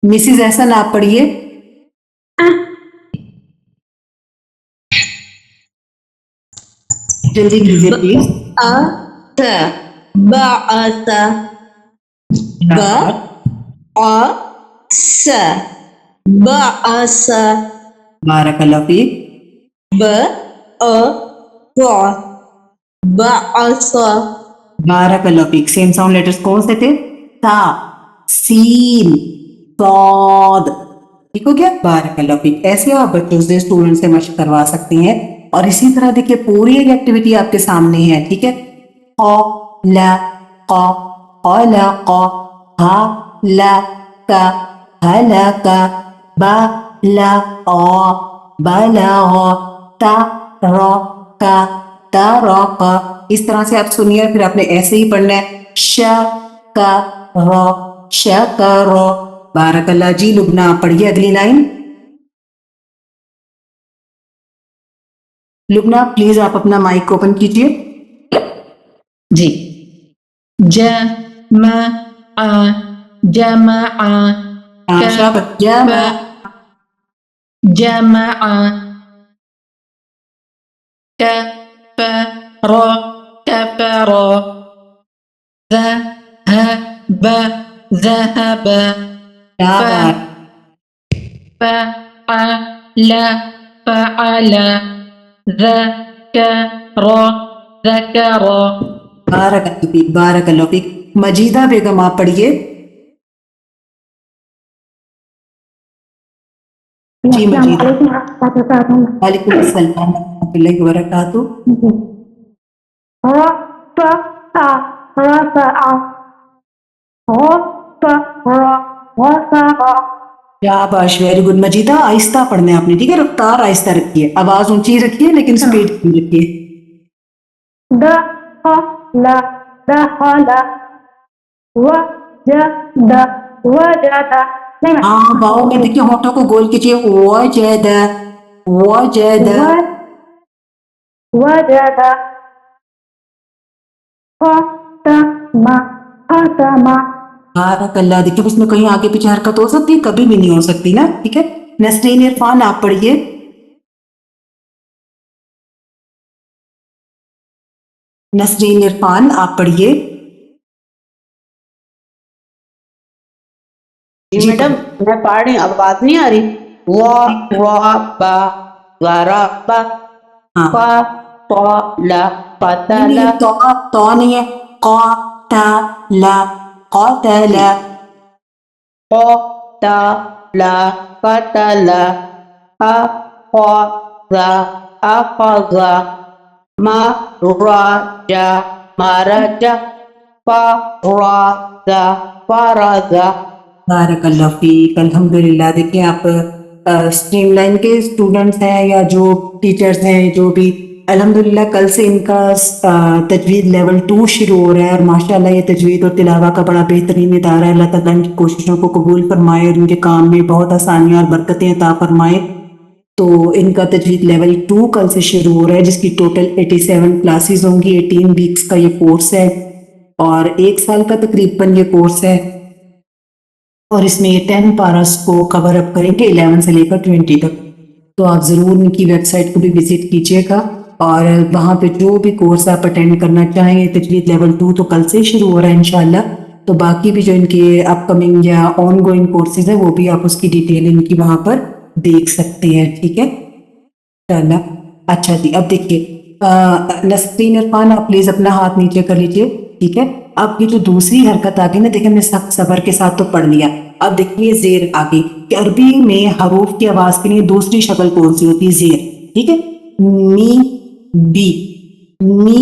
مسز احسن، آپ پڑھیے. جلدی کیجیے پلیز. بعث بعث بارک اللہ فیک. بعث بارک اللہ فیک. سیم ساؤنڈ لیٹرز کون سے تھے؟ تا، سین، صاد. ٹھیک ہو گیا؟ بارک اللہ فیک. ایسے آپ بچوں سے اسٹوڈنٹ سے مشق کروا سکتے ہیں. اور اسی طرح دیکھیے پوری ایک ایکٹیویٹی آپ کے سامنے ہے. ٹھیک ہے؟ خلق خلق هلك هلك بلغ بلغ ترك ترك. اس طرح سے آپ سنیے، پھر آپ نے ایسے ہی پڑھنا ہے. شکر شکر. بارک اللہ. جی لبنہ آپ پڑھیے اگلی لائن. لبنہ پلیز آپ اپنا مائک اوپن کیجیے. جی. جمع جمع شاباش. جمع جمع كفر كفر ذهب ذهب شاباش. فعل فعل ذكر ذكر. بارک اللہ فیک. بارک اللہ فیک. مجیدہ بیگم آپ پڑھیے. جی مجیدہ. وعلیکم السلام ورحمۃ اللہ وبرکاتہ. شاباش. Very good. مجیدہ آہستہ پڑھنا ہے آپ نے. ٹھیک ہے؟ رفتار آہستہ رکھیے، آواز اونچی رکھیے لیکن اسپیڈ رکھیے. دخل دخل وجد وجد. ہاں واؤ میں دیکھیے ہونٹوں کو گول کیجیے. وجد وجد. وجد ختم ختم. بارک اللہ. دیکھیے اس میں کہیں آگے پیچھے حرکت ہو سکتی ہے؟ کبھی بھی نہیں ہو سکتی نا. ٹھیک ہے؟ نسرین عرفان آپ پڑھیے. نسرین عرفان آپ پڑھیے. جی میڈم میں پڑھ رہی ہوں، اب بات نہیں آ رہی. ضرب ضرب ہاں قتل نہیں قتل نہیں، تو نہیں ہے. قتل قتل. قتل قتل أخذ أخذ مرج مرج فرز فرز. بارک اللہ فیک. الحمدللہ. دیکھیں آپ اسٹریم لائن کے اسٹوڈنٹس ہیں یا جو ٹیچرز ہیں جو بھی، الحمدللہ کل سے ان کا تجوید لیول 2 شروع ہو رہا ہے. اور ماشاءاللہ یہ تجوید اور تلاوہ کا بڑا بہترین ادارہ ہے. اللہ تعالیٰ ان کی کوششوں کو قبول فرمائے اور ان کے کام میں بہت آسانیاں اور برکتیں عطا فرمائے. تو ان کا تجوید لیول 2 کل سے شروع ہو رہا ہے، جس کی ٹوٹل 87 کلاسز ہوں گی. 18 ویکس کا یہ کورس ہے اور 1 سال کا تقریباً یہ کورس ہے. اور اس میں یہ 10 پاراس کو کور اپ کریں گے 11 سے لے کر 20 تک. تو آپ ضرور ان کی ویب سائٹ کو بھی وزٹ کیجیے گا اور وہاں پہ جو بھی کورس آپ اٹینڈ کرنا چاہیں. تجوید لیول 2 تو کل سے ہی شروع ہو رہا ہے انشاءاللہ. تو باقی بھی جو ان کے اپ کمنگ یا آن گوئنگ کورسز ہیں وہ بھی آپ اس کی ڈیٹیل ان کی وہاں پر دیکھ سکتے ہیں. ٹھیک ہے انشاءاللہ. اچھا جی اب دیکھیے نسرین عرفان آپ پلیز اپنا ہاتھ نیچے کر لیجیے. ٹھیک ہے؟ اب یہ جو دوسری حرکت آگئی نا، دیکھیں ہم نے سخت صبر کے ساتھ تو پڑھ لیا. اب دیکھیے زیر آگے کہ عربی میں حروف کی آواز کے لیے دوسری شکل کون سی ہوتی ہے؟ زیر. ٹھیک ہے؟ می بی می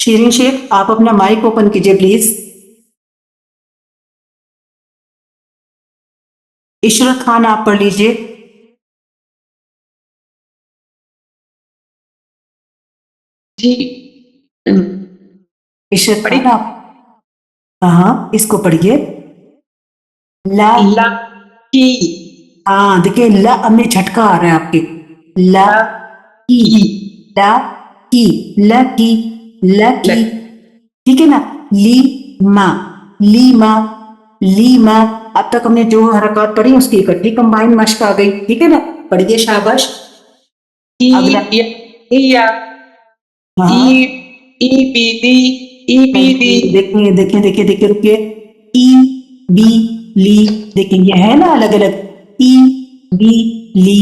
شیرین شیخ آپ اپنا مائک اوپن کیجئے پلیز. عشرت خان آپ پڑھ لیجئے. جی عشرت پڑھی؟ خان آپ ہاں اس کو پڑھیے. لا لا کی ہاں دیکھیں لا اب میں جھٹکا آ رہا ہے آپ کے. لا لا کی کی لا کی لا کی لا کی ٹھیک ہے نا. لی ما لی ما اب تک ہم نے جو حرکات پڑھی اس کی اکٹھی کمبائن مشق آ گئی. ٹھیک ہے نا. پڑھیے شاباش. اگلا یا ہاں E be the E be the دیکھیں دیکھیں دیکھیں دیکھیں رکیے. ای بی لی دیکھیں یہ ہے نا الگ الگ. ای بی لی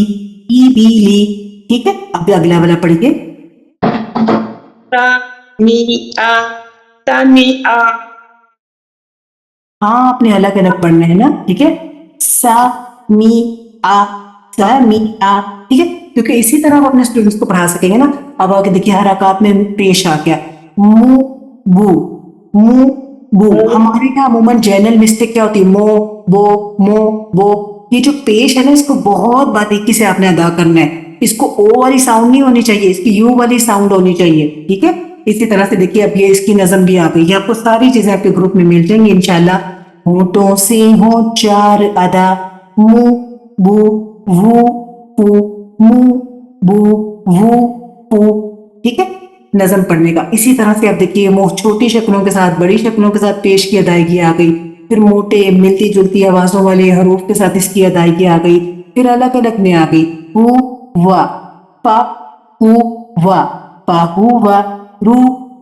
ای بی لی. ٹھیک ہے. اب اگلا والا پڑھیے. تا می آ تا می آ ہاں آپ نے الگ الگ پڑھنا ہے نا. ٹھیک ہے. سا می آ سا می آ. ٹھیک ہے کیونکہ اسی طرح ہم اپنے اسٹوڈنٹس کو پڑھا سکیں گے نا. اب آگے دیکھیے حرکات میں پیش آ گیا. مو بو ہمارے یہاں عموماً جنرل مسٹیک کیا ہوتی ہے؟ مو. یہ جو پیش ہے نا اس کو بہت باریکی سے آپ نے ادا کرنا ہے. اس کو او والی ساؤنڈ نہیں ہونی چاہیے, اس کی یو والی ساؤنڈ ہونی چاہیے. ٹھیک ہے. اسی طرح سے دیکھیے اب یہ اس کی نظم بھی آ گئی. یہ آپ کو ساری چیزیں آپ کے گروپ میں مل جائیں گی انشاءاللہ. ہونٹوں سے ہوں چار ادا. مو بو وو پو مو بو وو پو. ٹھیک ہے. نظم پڑھنے کا اسی طرح سے اب دیکھیے چھوٹی شکلوں کے ساتھ بڑی شکلوں کے ساتھ پیش کی ادائیگی آ گئی. پھر موٹے ملتی جلتی آوازوں والے حروف کے ساتھ اس کی ادائیگی آ گئی. پھر الگ الگ میں آ گئی. وا پا وا پاہو وا رو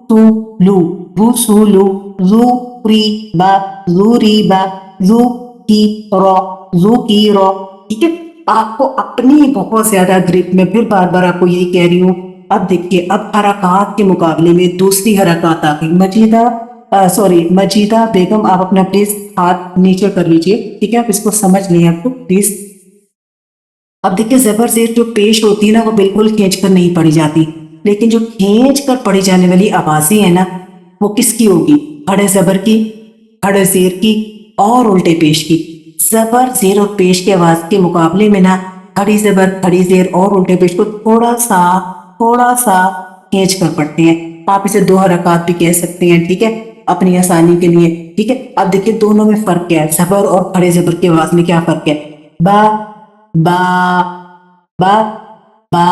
تو لو رو سو لو زو ری با زو ری با زو کی رو. ٹھیک ہے. آپ کو اپنی بہت زیادہ گرپ میں پھر بار بار آپ کو یہی کہہ رہی ہوں. اب دیکھیے اب حرکات کے مقابلے میں دوسری حرکات آ گئی. مجیدہ بیگم آپ اپنا پلیز ہاتھ نیچے کر لیجئے. ٹھیک ہے. آپ اس کو سمجھ لیں آپ کو پلیز. اب دیکھیے زبر زیر جو پیش ہوتی ہے نا وہ بالکل کھینچ کر نہیں پڑھی جاتی. لیکن جو کھینچ کر پڑھی جانے والی آوازیں ہیں نا وہ کس کی ہوگی؟ کھڑے زبر کی, کھڑے زیر کی اور الٹے پیش کی. زبر زیر اور پیش کی آواز کے مقابلے میں نا کھڑی زبر کھڑی زیر اور الٹے پیش کو تھوڑا سا کھینچ کر پڑھتے ہیں. آپ اسے دو حرکات بھی کہہ سکتے ہیں. ٹھیک ہے. اپنی آسانی کے لیے. ٹھیک ہے. اب دیکھیے دونوں میں فرق کیا ہے. زبر اور کھڑے زبر کی آواز میں کیا فرق ہے؟ با با با با.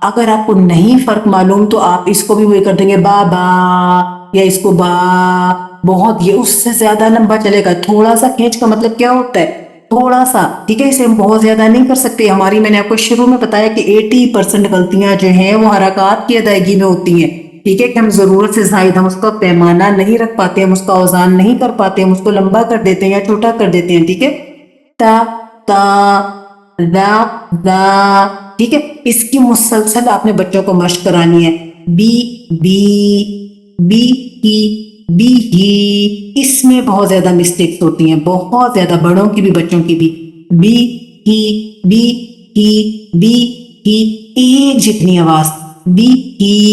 اگر آپ کو نہیں فرق معلوم تو آپ اس کو بھی وہی کر دیں گے با با, یا اس کو با. بہت یہ اس سے زیادہ لمبا چلے گا. تھوڑا سا کھینچ کا مطلب کیا ہوتا ہے؟ تھوڑا سا. ٹھیک ہے. اسے ہم بہت زیادہ نہیں کر سکتے. ہماری میں نے آپ کو شروع میں بتایا کہ 80% غلطیاں جو ہیں وہ حرکات کی ادائیگی میں ہوتی ہیں. ٹھیک ہے. کہ ہم ضرورت سے زائد ہم اس کا پیمانہ نہیں رکھ پاتے, ہم اس کا اوزان نہیں کر پاتے, ہم اس کو لمبا کر دیتے ہیں یا چھوٹا کر دیتے ہیں. ٹھیک ہے. تا تا دا. ٹھیک ہے. اس کی مسلسل آپ نے بچوں کو مشق کرانی ہے. بی کی بی ہی. اس میں بہت زیادہ مسٹیکس ہوتی ہیں, بہت زیادہ, بڑوں کی بھی بچوں کی بھی. بی کی ایک جتنی آواز. بی کی.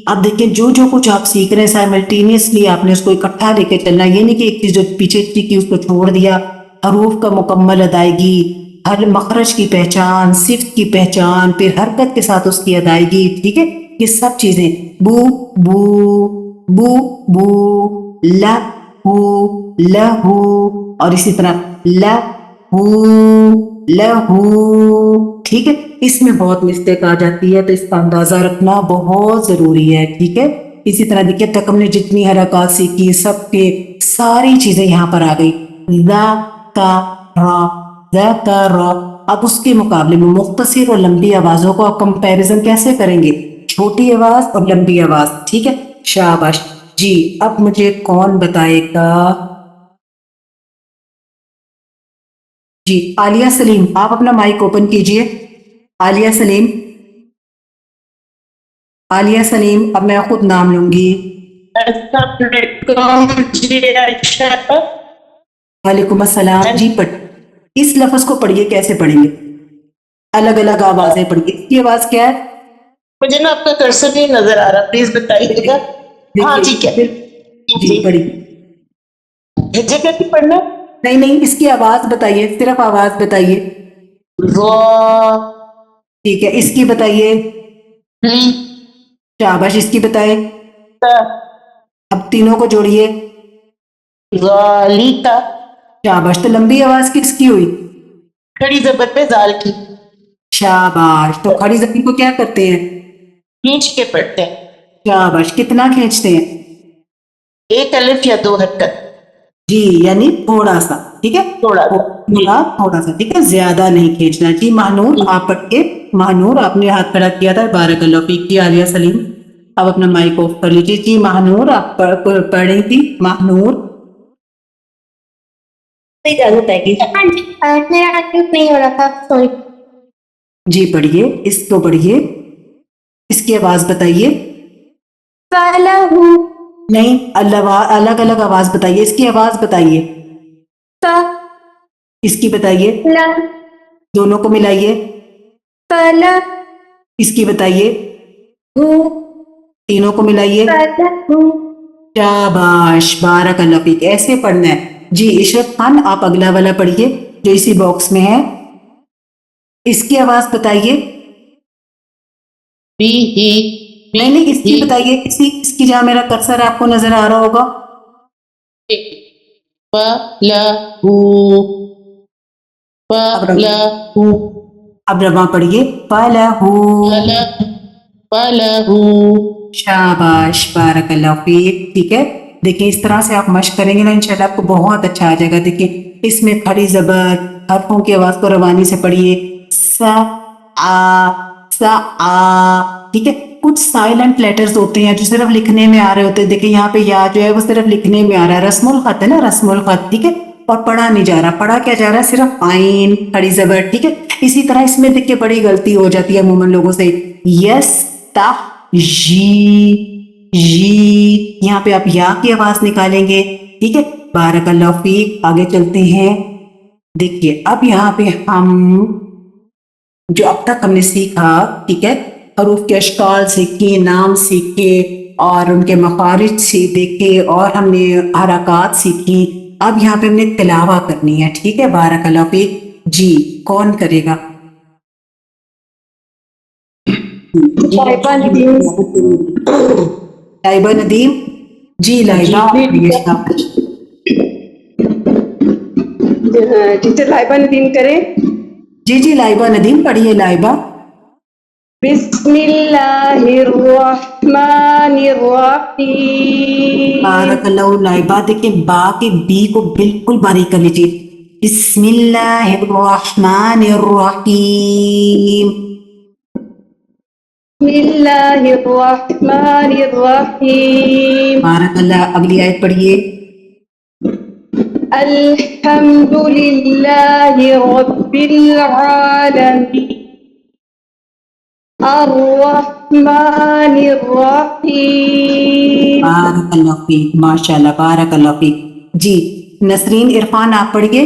اب دیکھیں جو کچھ آپ سیکھ رہے ہیں سائملٹینیسلی آپ نے اس کو اکٹھا لے کے چلنا. یہ نہیں کہ ایک چیز جو پیچھے کی اس کو چھوڑ دیا. حروف کا مکمل ادائیگی, ہر مخرج کی پہچان, صفت کی پہچان, پھر حرکت کے ساتھ اس کی ادائیگی. ٹھیک ہے. یہ سب چیزیں بو لہو اور اسی طرح لہو. ٹھیک ہے. اس میں بہت مسٹیک آ جاتی ہے تو اس کا اندازہ رکھنا بہت ضروری ہے. ٹھیک ہے. اسی طرح دیکھیے تک ہم نے جتنی حرکات سیکھی سب کے ساری چیزیں یہاں پر آ گئی. را. اب اس کے مقابلے میں مختصر اور لمبی آوازوں کو آپ کمپیریزن کیسے کریں گے؟ چھوٹی آواز اور لمبی آواز. ٹھیک ہے. شاباش. جی اب مجھے کون بتائے گا؟ جی عالیہ سلیم آپ اپنا مائک اوپن کیجئے. عالیہ سلیم اب میں خود نام لوں گی. السلام علیکم جی عائشہ. وعلیکم السلام. جی اس لفظ کو پڑھیے. کیسے پڑھیں گے؟ الگ الگ آوازیں پڑھیے. اس کی آواز کیا ہے؟ مجھے نا آپ کا کرسر نہیں نظر آ رہا، پلیز بتائیے گا. ہاں ٹھیک ہے. جی پڑھی. ہجے کا نہیں پڑھنا. نہیں نہیں، اس کی آواز بتائیے، صرف آواز بتائیے. ضا ٹھیک ہے، اس کی بتائیے. لی شاباش، اس کی بتائے. تا اب تینوں کو جوڑیے. ذالکا. شاباش. تو لمبی آواز کس کی ہوئی؟ کھڑی زبر پہ زال کی. شاباش. تو کھڑی زمین کو کیا کرتے ہیں؟ کھینچ کے پڑھتے ہیں. شاباش. کتنا کھینچتے ہیں؟ ایک الف یا 2 حرکت. جی، یعنی تھوڑا سا. ٹھیک ہے، تھوڑا سا. تھوڑا سا. ٹھیک ہے، زیادہ نہیں کھینچنا. جی مہنور آپ پڑھیے. مہنور آپ نے ہاتھ کھڑا کیا تھا. بارک اللہ فیک. جی عالیہ سلیم آپ اپنا مائک آف کر لیجیے. جی مہنور آپ پڑھی تھی. مہنور اجازت ہے. ہاں جی میرا انمیوٹ نہیں ہو رہا تھا، سوری. جی پڑھیے، اس کو پڑھیے. اس کی آواز بتائیے. فَلَهُ نہیں، الگ الگ آواز بتائیے. اس کی آواز بتائیے. اس کی بتائیے. دونوں کو ملائیے. فَلَهُ اس کی بتائیے. تینوں کو ملائیے. شاباش، بارک اللہ فیک. ایسے پڑھنا ہے. جی عشرت خان آپ اگلا والا پڑھیے جو اسی باکس میں ہے. اس کی آواز بتائیے. بی ہی نہیں نہیں، اس کی بتائیے. اس کی جہاں میرا کرسر آپ کو نظر آ رہا ہوگا. اب رواں پڑھیے. شاباش، بارک اللہ فیک. ٹھیک ہے، دیکھیں اس طرح سے آپ مشق کریں گے نا انشاءاللہ آپ کو بہت اچھا آ جائے گا. دیکھیں اس میں کھڑی زبر حرفوں کی آواز کو روانی سے پڑھیے. سا آ. ٹھیک ہے، کچھ سائلنٹ لیٹرز ہوتے ہیں جو صرف لکھنے میں آ رہے ہوتے ہیں. دیکھیں یہاں پہ یا جو ہے وہ صرف لکھنے میں آ رہا ہے. رسم الخط ہے نا، رسم الخط. ٹھیک ہے، اور پڑھا نہیں جا رہا. پڑھا کیا جا رہا ہے؟ صرف آئین کھڑی زبر. ٹھیک ہے، اسی طرح اس میں دیکھ کے بڑی غلطی ہو جاتی ہے عموماً لوگوں سے. یس تا جی یہاں پہ آپ یا کی آواز نکالیں گے. ٹھیک ہے، بارک اللہ فیک. آگے چلتے ہیں. دیکھیے اب یہاں پہ ہم جو اب تک ہم نے سیکھا، ٹھیک ہے، حروف کے اشکال سیکھے، نام سیکھے اور ان کے مخارج سے دیکھے اور ہم نے حرکات سیکھی. اب یہاں پہ ہم نے تلاوہ کرنی ہے. ٹھیک ہے، بارک اللہ فیک. جی کون کرے گا؟ لائبہ ندیم. لائبہ ندیم. جی لائبہ آپ پڑھیے. ٹیچر لائبہ ندیم کرے. جی جی لائبہ ندیم پڑھیے. لائبہ. بسم اللہ الرحمن الرحیم. بارک اللہ. لائبہ دیکھیں با کے بی کو بالکل باریک کر لیجیے. بسم اللہ الرحمن الرحیم. بسم اللہ الرحمن الرحیم. بارک اللہ. اگلی آیت پڑھیے. الحمد للہ رب العالمین الرحمن الرحیم. بارک اللہ فیک. ماشاء اللہ، بارک اللہ فیک. جی نسرین عرفان آپ پڑھیے.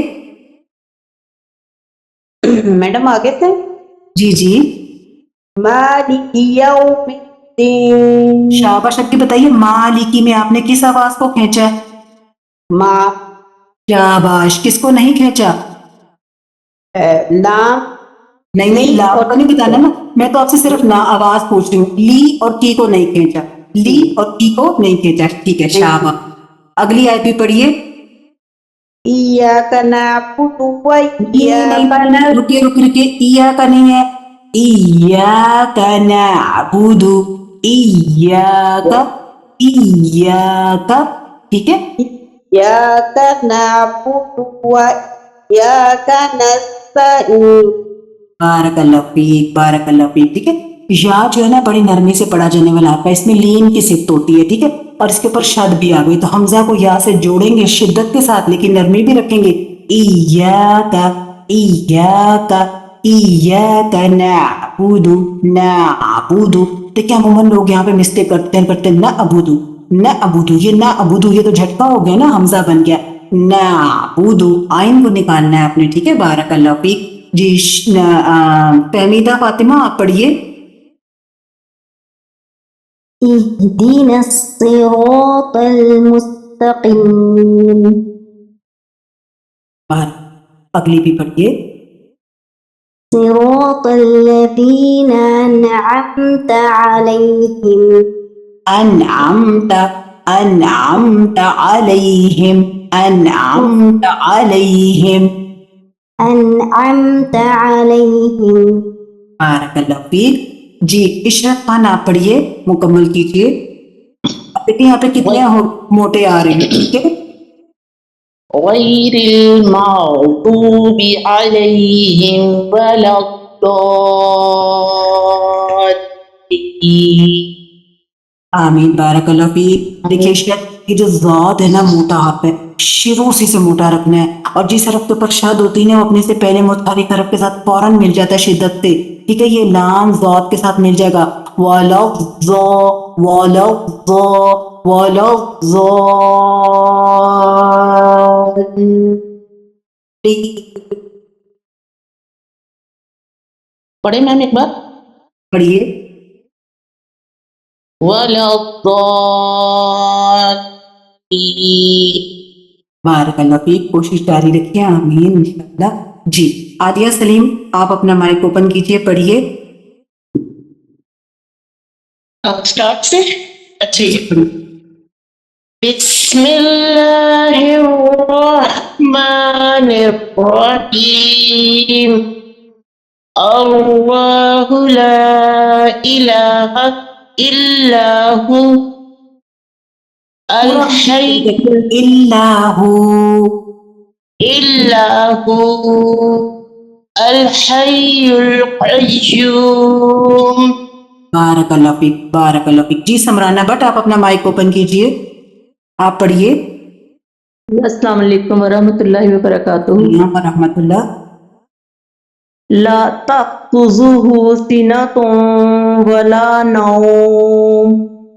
میڈم آگے سے. جی جی مالک یوم الدین. شاباش. اب کی بتائیے مالکی میں آپ نے کس آواز کو کھینچا ہے؟ ما شاباش. کس کو نہیں کھینچا؟ لام. نہیں نہیں، لا کا نہیں بتانا نا. میں تو آپ سے صرف نا آواز پوچھ رہی ہوں. لی اور کی کو نہیں کھینچا. لی اور کی کو نہیں کھینچا. ٹھیک ہے، شاباش. اگلی آیت بھی پڑھیے. ایاک نعبد و ایاک رکیے رکیے. ایا کا نہیں ہے. ایاک نعبد. ایاک. ایاک. ٹھیک ہے. ایاک نعبد و ایاک نستعین. بارک اللہ فیک. بارک اللہ فیک. ٹھیک ہے، یا جو ہے نا بڑی نرمی سے پڑھا جانے والا حرف ہے. اس میں لین کی صفت ہوتی ہے. ٹھیک ہے، اور اس کے اوپر شد بھی آ گئی تو حمزہ کو یا سے جوڑیں گے شدت کے ساتھ لیکن نرمی بھی رکھیں گے. ایاک. ایاک. ایاک نعبد. نعبد. دیکھیں عموماً لوگ یہاں پہ مسٹیک کرتے ہیں نعبد. نعبد. یہ نعبد یہ تو جھٹکا ہو گیا نا، حمزہ بن گیا. نعبد. آئین کو نکالنا ہے آپ نے. ٹھیک ہے، بارک اللہ فیک. جی فہمیدہ فاطمہ آپ پڑھیے. اهدنا الصراط المستقيم اگلی بھی پڑھیے. صراط الذين أنعمت عليهم انعمت انعمت علیہم انعمت علیہم. أنعمت عليهم. بارک اللہ فیک. جی اشرف خان آپ پڑھیے, مکمل کیجیے. اب دیکھیں یہاں پہ کتنے موٹے آ رہے ہیں, ٹھیک ہے. غير المغضوب عليهم ولا الضالين. آمین. بارک اللہ فیک. دیکھیے شد کی جو ذات ہے نا, موٹا حرف ہے, شروع سے موٹا رکھنا ہے. اور جس حرف کے اوپر شد ہوتی ہے نا, وہ اپنے سے پہلے متحرک حرف کے ساتھ فوراً مل جاتا ہے شدت سے, ٹھیک ہے. یہ لام ذات کے ساتھ مل جائے گا. وَلَفْظَ وَلَفْظَ وَلَفْظَ. پڑھے میم ایک بار. پڑھیے. ولا الضالين. بارک اللہ فیک. کوشش جاری رکھیے. آمین انشاءاللہ. جی عالیہ سلیم آپ اپنا مائک اوپن کیجیے, پڑھیے. اسٹارٹ سے. اچھا بسم اللہ الرحمن الرحیم. اللہ لا الہ الا ہو الحی اللہ الا ہو الحی القیوم. بارک اللہ فیک. بارک اللہ فیک. جی سمرانہ بٹ آپ اپنا مائک اوپن کیجیے, آپ پڑھیے. السلام علیکم ورحمۃ اللہ وبرکاتہ. ورحمۃ اللہ. لا تأخذه سنة ولا نوم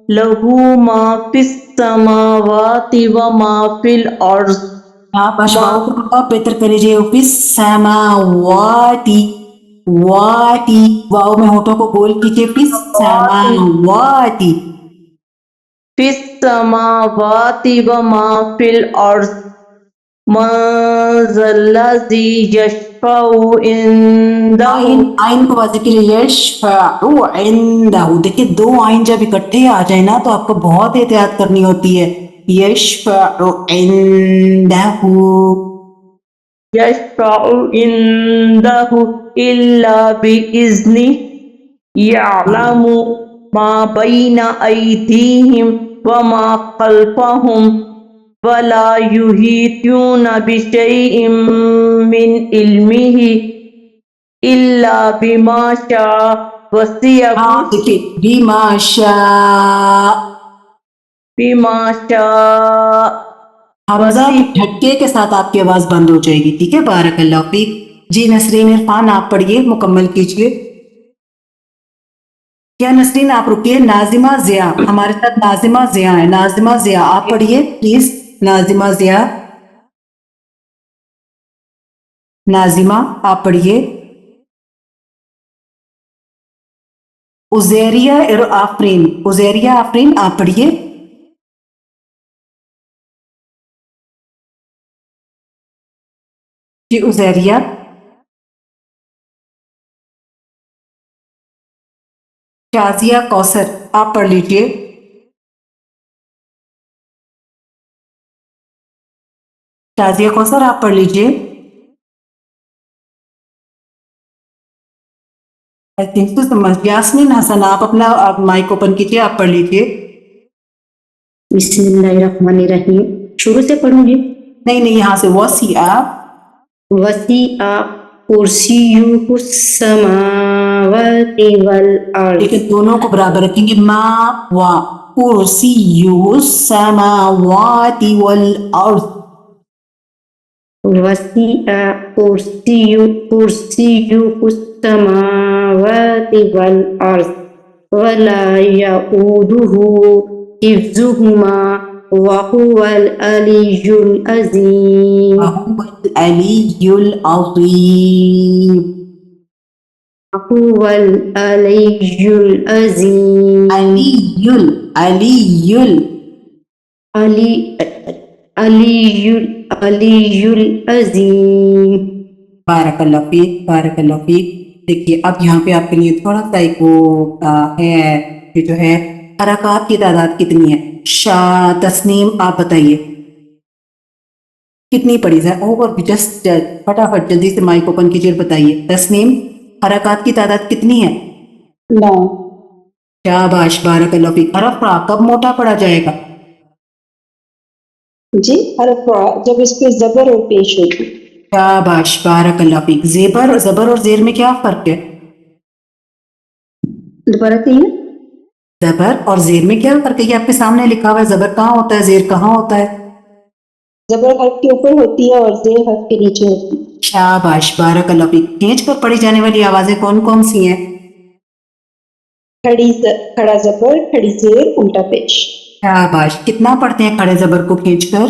له ما في السماوات وما في الأرض. آپ اشواؤ کو بہت بہتر کر لیجیے. فی السماواتی واتی, واؤ میں ہونٹوں کو گول کیجیے. فی السماواتی في السماوات وما في الأرض. من ذا الذي يشفع عنده. آئین کو واضح کیجیے. یشفع عنده. دیکھیے دو آئین جب اکٹھے آ جائیں نا تو آپ کو بہت احتیاط کرنی ہوتی ہے. یشفع عنده يشفع عنده إلا بإذنه يعلم ما بين أيديهم وما خلفهم ولا يحيطون بشيء من علمه إلا بما شاء وسع دیکھیے بما شاء. بما شاء حمزہ جھٹکے کے ساتھ آپ کی آواز بند ہو جائے گی, ٹھیک ہے. بارک اللہ فیک. جی نسرین عرفان آپ پڑھیے, مکمل کیجیے. کیا نسرین آپ رکیے. ناظمہ ضیاء ہمارے ساتھ ناظمہ ضیاء ہے. ناظمہ ضیاء آپ پڑھیے پلیز. ناظمہ ضیاء, ناظمہ آپ پڑھیے. عزیریہ آفرین, عزیریہ آفرین آپ پڑھیے. جی عزیریہ. شازیہ کوثر آپ پڑھ لیجیے. شازیہ کوثر آپ پڑھ لیجیے. یاسمین حسن آپ اپنا مائک اوپن کیجیے, آپ پڑھ لیجیے. بسم اللہ الرحمن الرحیم. شروع سے پڑھوں گی. نہیں یہاں سے. وسیع وسیع کرسیہ السماوات والارض. لیکن دونوں کو برابر رکھیں گے. ما وا کرسیہ السماوات والارض. وسیع کرسیہ السماوات والارض ولا یؤودہ حفظہما وهو العلی العظیم. وهو العلی العظیم. هو العلي العظيم. علیل علیل علي علي العظيم. بارک اللہ فیک بارک اللہ فیک. دیکھیے اب یہاں پہ آپ کے لیے تھوڑا سا ایک وہ ہے کہ جو ہے حرکات کی تعداد کتنی ہے. تسنیم آپ بتائیے کتنی پڑی ہے. اوور جسٹ فٹافٹ جلدی سے مائک اوپن کیجیے اور بتائیے تسنیم حرکات کی تعداد کتنی ہے. 9. شاباش بارک اللہ فیک. حرف را کب موٹا پڑا جائے گا. جی حرف را جب اس پہ زبر اور پیش ہوگی. شاباش بارک اللہ فیک. زبر اور زیر میں کیا فرق ہے. دوبارہ کہیے. زبر اور زیر میں کیا فرق ہے. یہ آپ کے سامنے لکھا ہوا ہے. زبر کہاں ہوتا ہے زیر کہاں ہوتا ہے. زبر حرف کے اوپر ہوتی ہے اور زیر حرف کے نیچے ہوتی ہے. شاباش بارک اللہ فیک. کھینچ کر پڑھی جانے والی آوازیں کون کون سی ہیں. کھڑا زبر، کھڑی زیر، الٹا پیش. شاباش. کتنا پڑھتے ہیں کھڑے زبر کو کھینچ کر.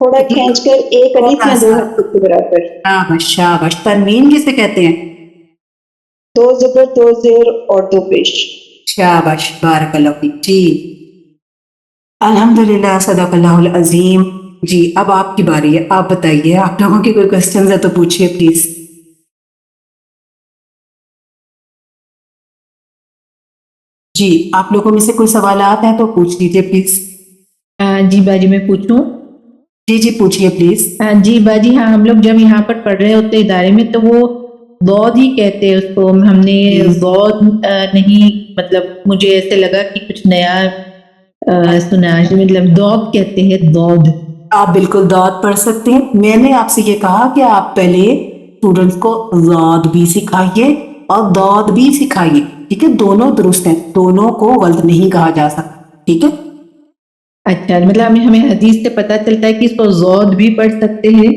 تھوڑا کھینچ کر ایک الف یا 2 تھوڑا حرف کے برابر. شاباش شاباش. تنوین کسے کہتے ہیں. 2 زبر، 2 زیر اور 2 پیش. شاباش بارک اللہ فیک. جی الحمدللہ صدق اللہ العظیم. جی اب آپ کی باری ہے. آپ بتائیے آپ لوگوں کے کوئی کوشچنز ہے تو پوچھیے پلیز. جی آپ لوگوں میں سے کوئی سوالات ہیں تو پوچھ لیجیے پلیز. جی باجی میں پوچھوں. جی جی پوچھیے پلیز. جی باجی ہاں ہم لوگ جب یہاں پر پڑھ رہے ہوتے ادارے میں تو وہ ضاد ہی کہتے ہیں اس کو. ہم نے ضاد نہیں مطلب مجھے ایسے لگا کہ کچھ نیا سنا. مطلب ضاد کہتے ہیں ضاد. آپ بالکل ضاد پڑھ سکتے ہیں. میں نے آپ سے یہ کہا کہ آپ پہلے اسٹوڈنٹس کو ضاد بھی سکھائیے اور ضاد بھی سکھائیے. ٹھیک ہے دونوں درست ہیں. دونوں کو غلط نہیں کہا جا سکتا. ٹھیک ہے. اچھا مطلب ہمیں حدیث سے پتہ چلتا ہے کہ اس کو ضاد بھی پڑھ سکتے ہیں.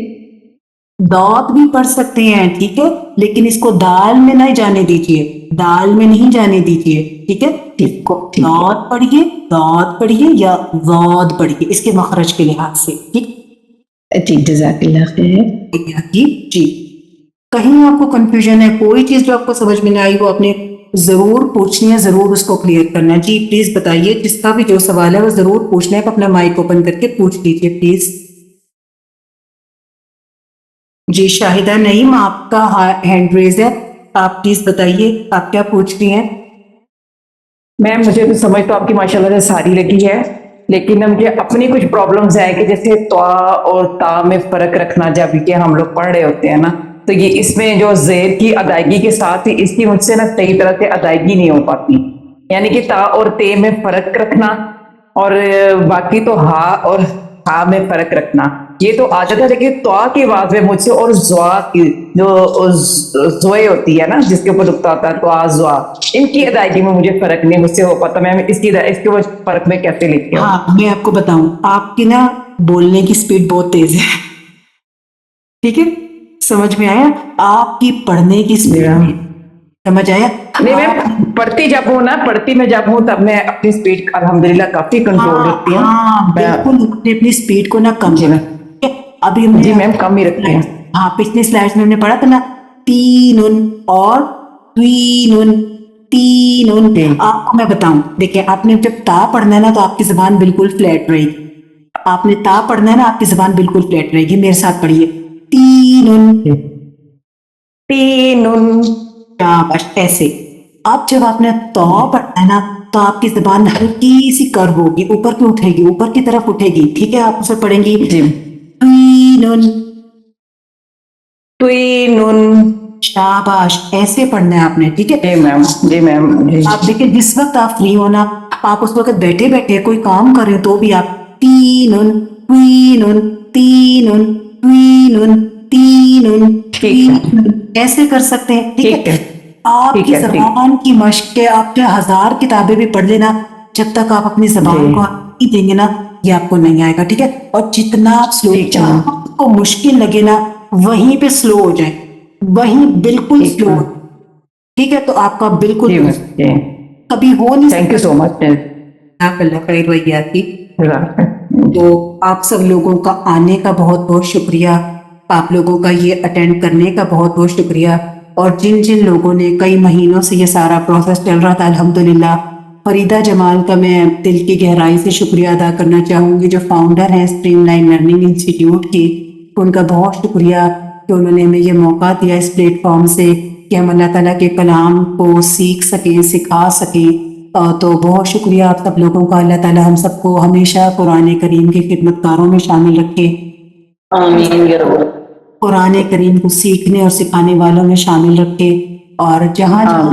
ضاد بھی پڑھ سکتے ہیں. ٹھیک ہے لیکن اس کو دال میں نہیں جانے دیجیے. دال میں نہیں جانے دیجیے. ٹھیک ہے. اس کو ضاد پڑھیے ضاد پڑھیے یا ضاد پڑھیے اس کے مخرج کے لحاظ سے. ٹھیک. جی جزاک اللہ خیر. جی کہیں آپ کو کنفیوژن ہے کوئی چیز جو آپ کو سمجھ میں نہ آئی وہ آپ نے ضرور پوچھنی ہے. ضرور اس کو کلیئر کرنا ہے. جی پلیز بتائیے. جس کا بھی جو سوال ہے وہ ضرور پوچھنا ہے. اپنا مائک اوپن کر کے پوچھ لیجیے پلیز. جی شاہدہ نعیم آپ کا ہینڈ ریز ہے. آپ پلیز بتائیے آپ کیا پوچھ رہی ہیں. میم مجھے تو سمجھ تو آپ کی ماشاءاللہ سے ساری لگی ہے لیکن مجھے اپنی کچھ پرابلمز ہیں کہ جیسے طا اور تا میں فرق رکھنا جب کہ ہم لوگ پڑھ رہے ہوتے ہیں نا تو یہ اس میں جو زیر کی ادائیگی کے ساتھ ہی اس کی مجھ سے نا صحیح طرح سے ادائیگی نہیں ہو پاتی. یعنی کہ تا اور تے میں فرق رکھنا اور باقی تو ہا اور ہا میں فرق رکھنا یہ تو عادت ہے. لیکن طا کی آواز میں مجھ سے اور زوا کی جو زوئے ہوتی ہے نا جس کے اوپر نقطہ ہوتا ہے تو زوا ان کی ادائیگی میں مجھے فرق نہیں مجھ سے ہو پاتا. میں اس کے فرق میں کیسے لکھتی ہوں. ہاں میں آپ کو بتاؤں آپ کی نا بولنے کی سپیڈ بہت تیز ہے. ٹھیک ہے سمجھ میں آیا. آپ کی پڑھنے کی سپیڈ سمجھ آیا. نہیں میں پڑھتی جب ہوں نا پڑھتی میں جب ہوں تب میں اپنی سپیڈ الحمدللہ کافی کنٹرول رکھتی ہوں. ہاں بالکل اپنی سپیڈ کو نہ کم جی میم. ابھی ہم جی نے میم کم ہی رکھتے ہیں. ہاں پچھلی سلائڈ میں ہم نے پڑھا تھا نا تین اور تین. آپ کو میں بتاؤں دیکھیں آپ نے جب تا پڑھنا ہے نا تو آپ کی زبان بالکل فلیٹ رہے گی. آپ نے تا پڑھنا ہے نا آپ کی زبان بالکل فلیٹ رہے گی. میرے ساتھ پڑھیے تین شاباش ایسے. اب جب آپ نے تو پڑھنا ہے نا تو آپ کی زبان ہلکی سی کرو ہوگی اوپر کی اٹھے گی اوپر کی طرف اٹھے گی. ٹھیک ہے آپ اسے پڑھیں گی جی شاباش ایسے پڑھنا ہے آپ نے. ٹھیک ہے جی میم. جی میم. آپ دیکھیں جس وقت آپ فری ہونا آپ اس وقت بیٹھے بیٹھے کوئی کام کریں تو بھی آپ تین ایسے کر سکتے ہیں. ٹھیک ہے آپ کی زبان کی مشق کے آپ کے 1000 کتابیں بھی پڑھ لینا جب تک آپ اپنی زبان کو نہیں دیں گے نا یہ آپ کو نہیں آئے گا. ٹھیک ہے اور جتنا آپ سلو کو مشکل لگے نا وہیں پہ سلو ہو جائے وہیں بالکل سلو ہو. ٹھیک ہے تو آپ کا بالکل کبھی ہو نہیں تھینک یو سو مچ. اللہ خیر وہی کی. تو آپ سب لوگوں کا آنے کا بہت بہت شکریہ. آپ لوگوں کا یہ اٹینڈ کرنے کا بہت بہت شکریہ. اور جن جن لوگوں نے کئی مہینوں سے یہ سارا پروسیس چل رہا تھا، الحمدللہ فریدہ جمال کا میں دل کی گہرائی سے شکریہ ادا کرنا چاہوں گی، جو فاؤنڈر ہیں اسٹریم لائن لرننگ انسٹیٹیوٹ کی، ان کا بہت شکریہ کہ انہوں نے ہمیں یہ موقع دیا اس پلیٹ فارم سے کہ ہم اللہ تعالیٰ کے کلام کو سیکھ سکیں، سکھا سکیں۔ تو بہت شکریہ آپ سب لوگوں کا، اللہ تعالیٰ ہم سب کو ہمیشہ قرآن کریم کے خدمت کاروں میں شامل رکھے، آمین یا رب۔ قرآن کریم کو سیکھنے اور سکھانے والوں میں شامل رکھے، اور جہاں جہاں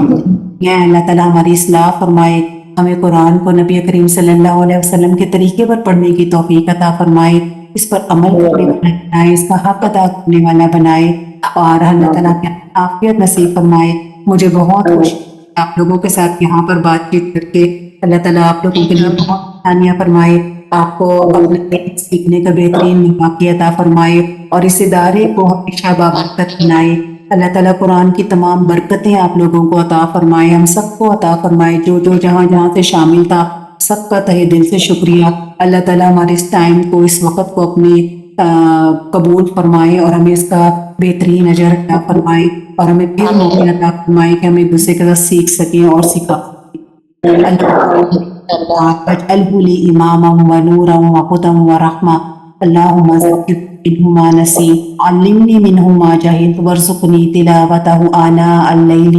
ہیں اللہ تعالیٰ ہماری اصلاح فرمائے، ہمیں قرآن کو نبی کریم صلی اللہ علیہ وسلم کے طریقے پر پڑھنے کی توفیق عطا فرمائے، اس پر عمل کرنے والا بنائے، اس کا حق ادا کرنے والا بنائے، اور اللہ تعالیٰ کی عافیت نصیب فرمائے۔ مجھے بہت خوشی آپ لوگوں کے ساتھ یہاں پر بات چیت کر کے، اللہ تعالیٰ آپ لوگوں کے لیے بہت آسانیاں فرمائے، آپ کو اپنے علم سیکھنے کا بہترین مواقع عطا فرمائے، اور اس ادارے کو ہمیشہ بابرکت بنائے۔ اللہ تعالیٰ قرآن کی تمام برکتیں آپ لوگوں کو عطا فرمائے، ہم سب کو عطا فرمائے، جو جو جہاں جہاں سے شامل تھا سب کا تہہ دل سے شکریہ۔ اللہ تعالیٰ ہمارے اس ٹائم کو، اس وقت کو اپنے قبول فرمائے، اور ہمیں اس کا بہترین اجر عطا فرمائے، اور ہمیں پھر موقع عطا فرمائے کہ ہم ایک دوسرے کے ساتھ سیکھ سکیں اور سکھا سکیں۔ اللہ واجعلہ لی اماما ونورا وہدی ورحمہ، اللہم ذکرنی منہ ما نسیت، علمنی منہ ما جہلت، وارزقنی تلاوتہ آناء اللیل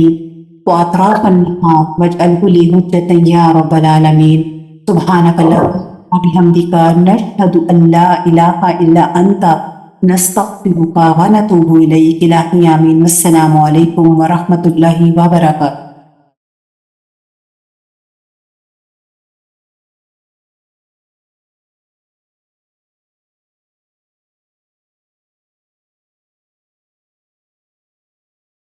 واطراف النہار، واجعلہ لی حجۃ یا رب العالمین۔ سبحانک اللہم وبحمدک، نشہد ان لا الہ الا انت، نستغفرک ونتوب الیک۔ الہی آمین۔ السلام علیکم ورحمۃ اللہ وبرکاتہ۔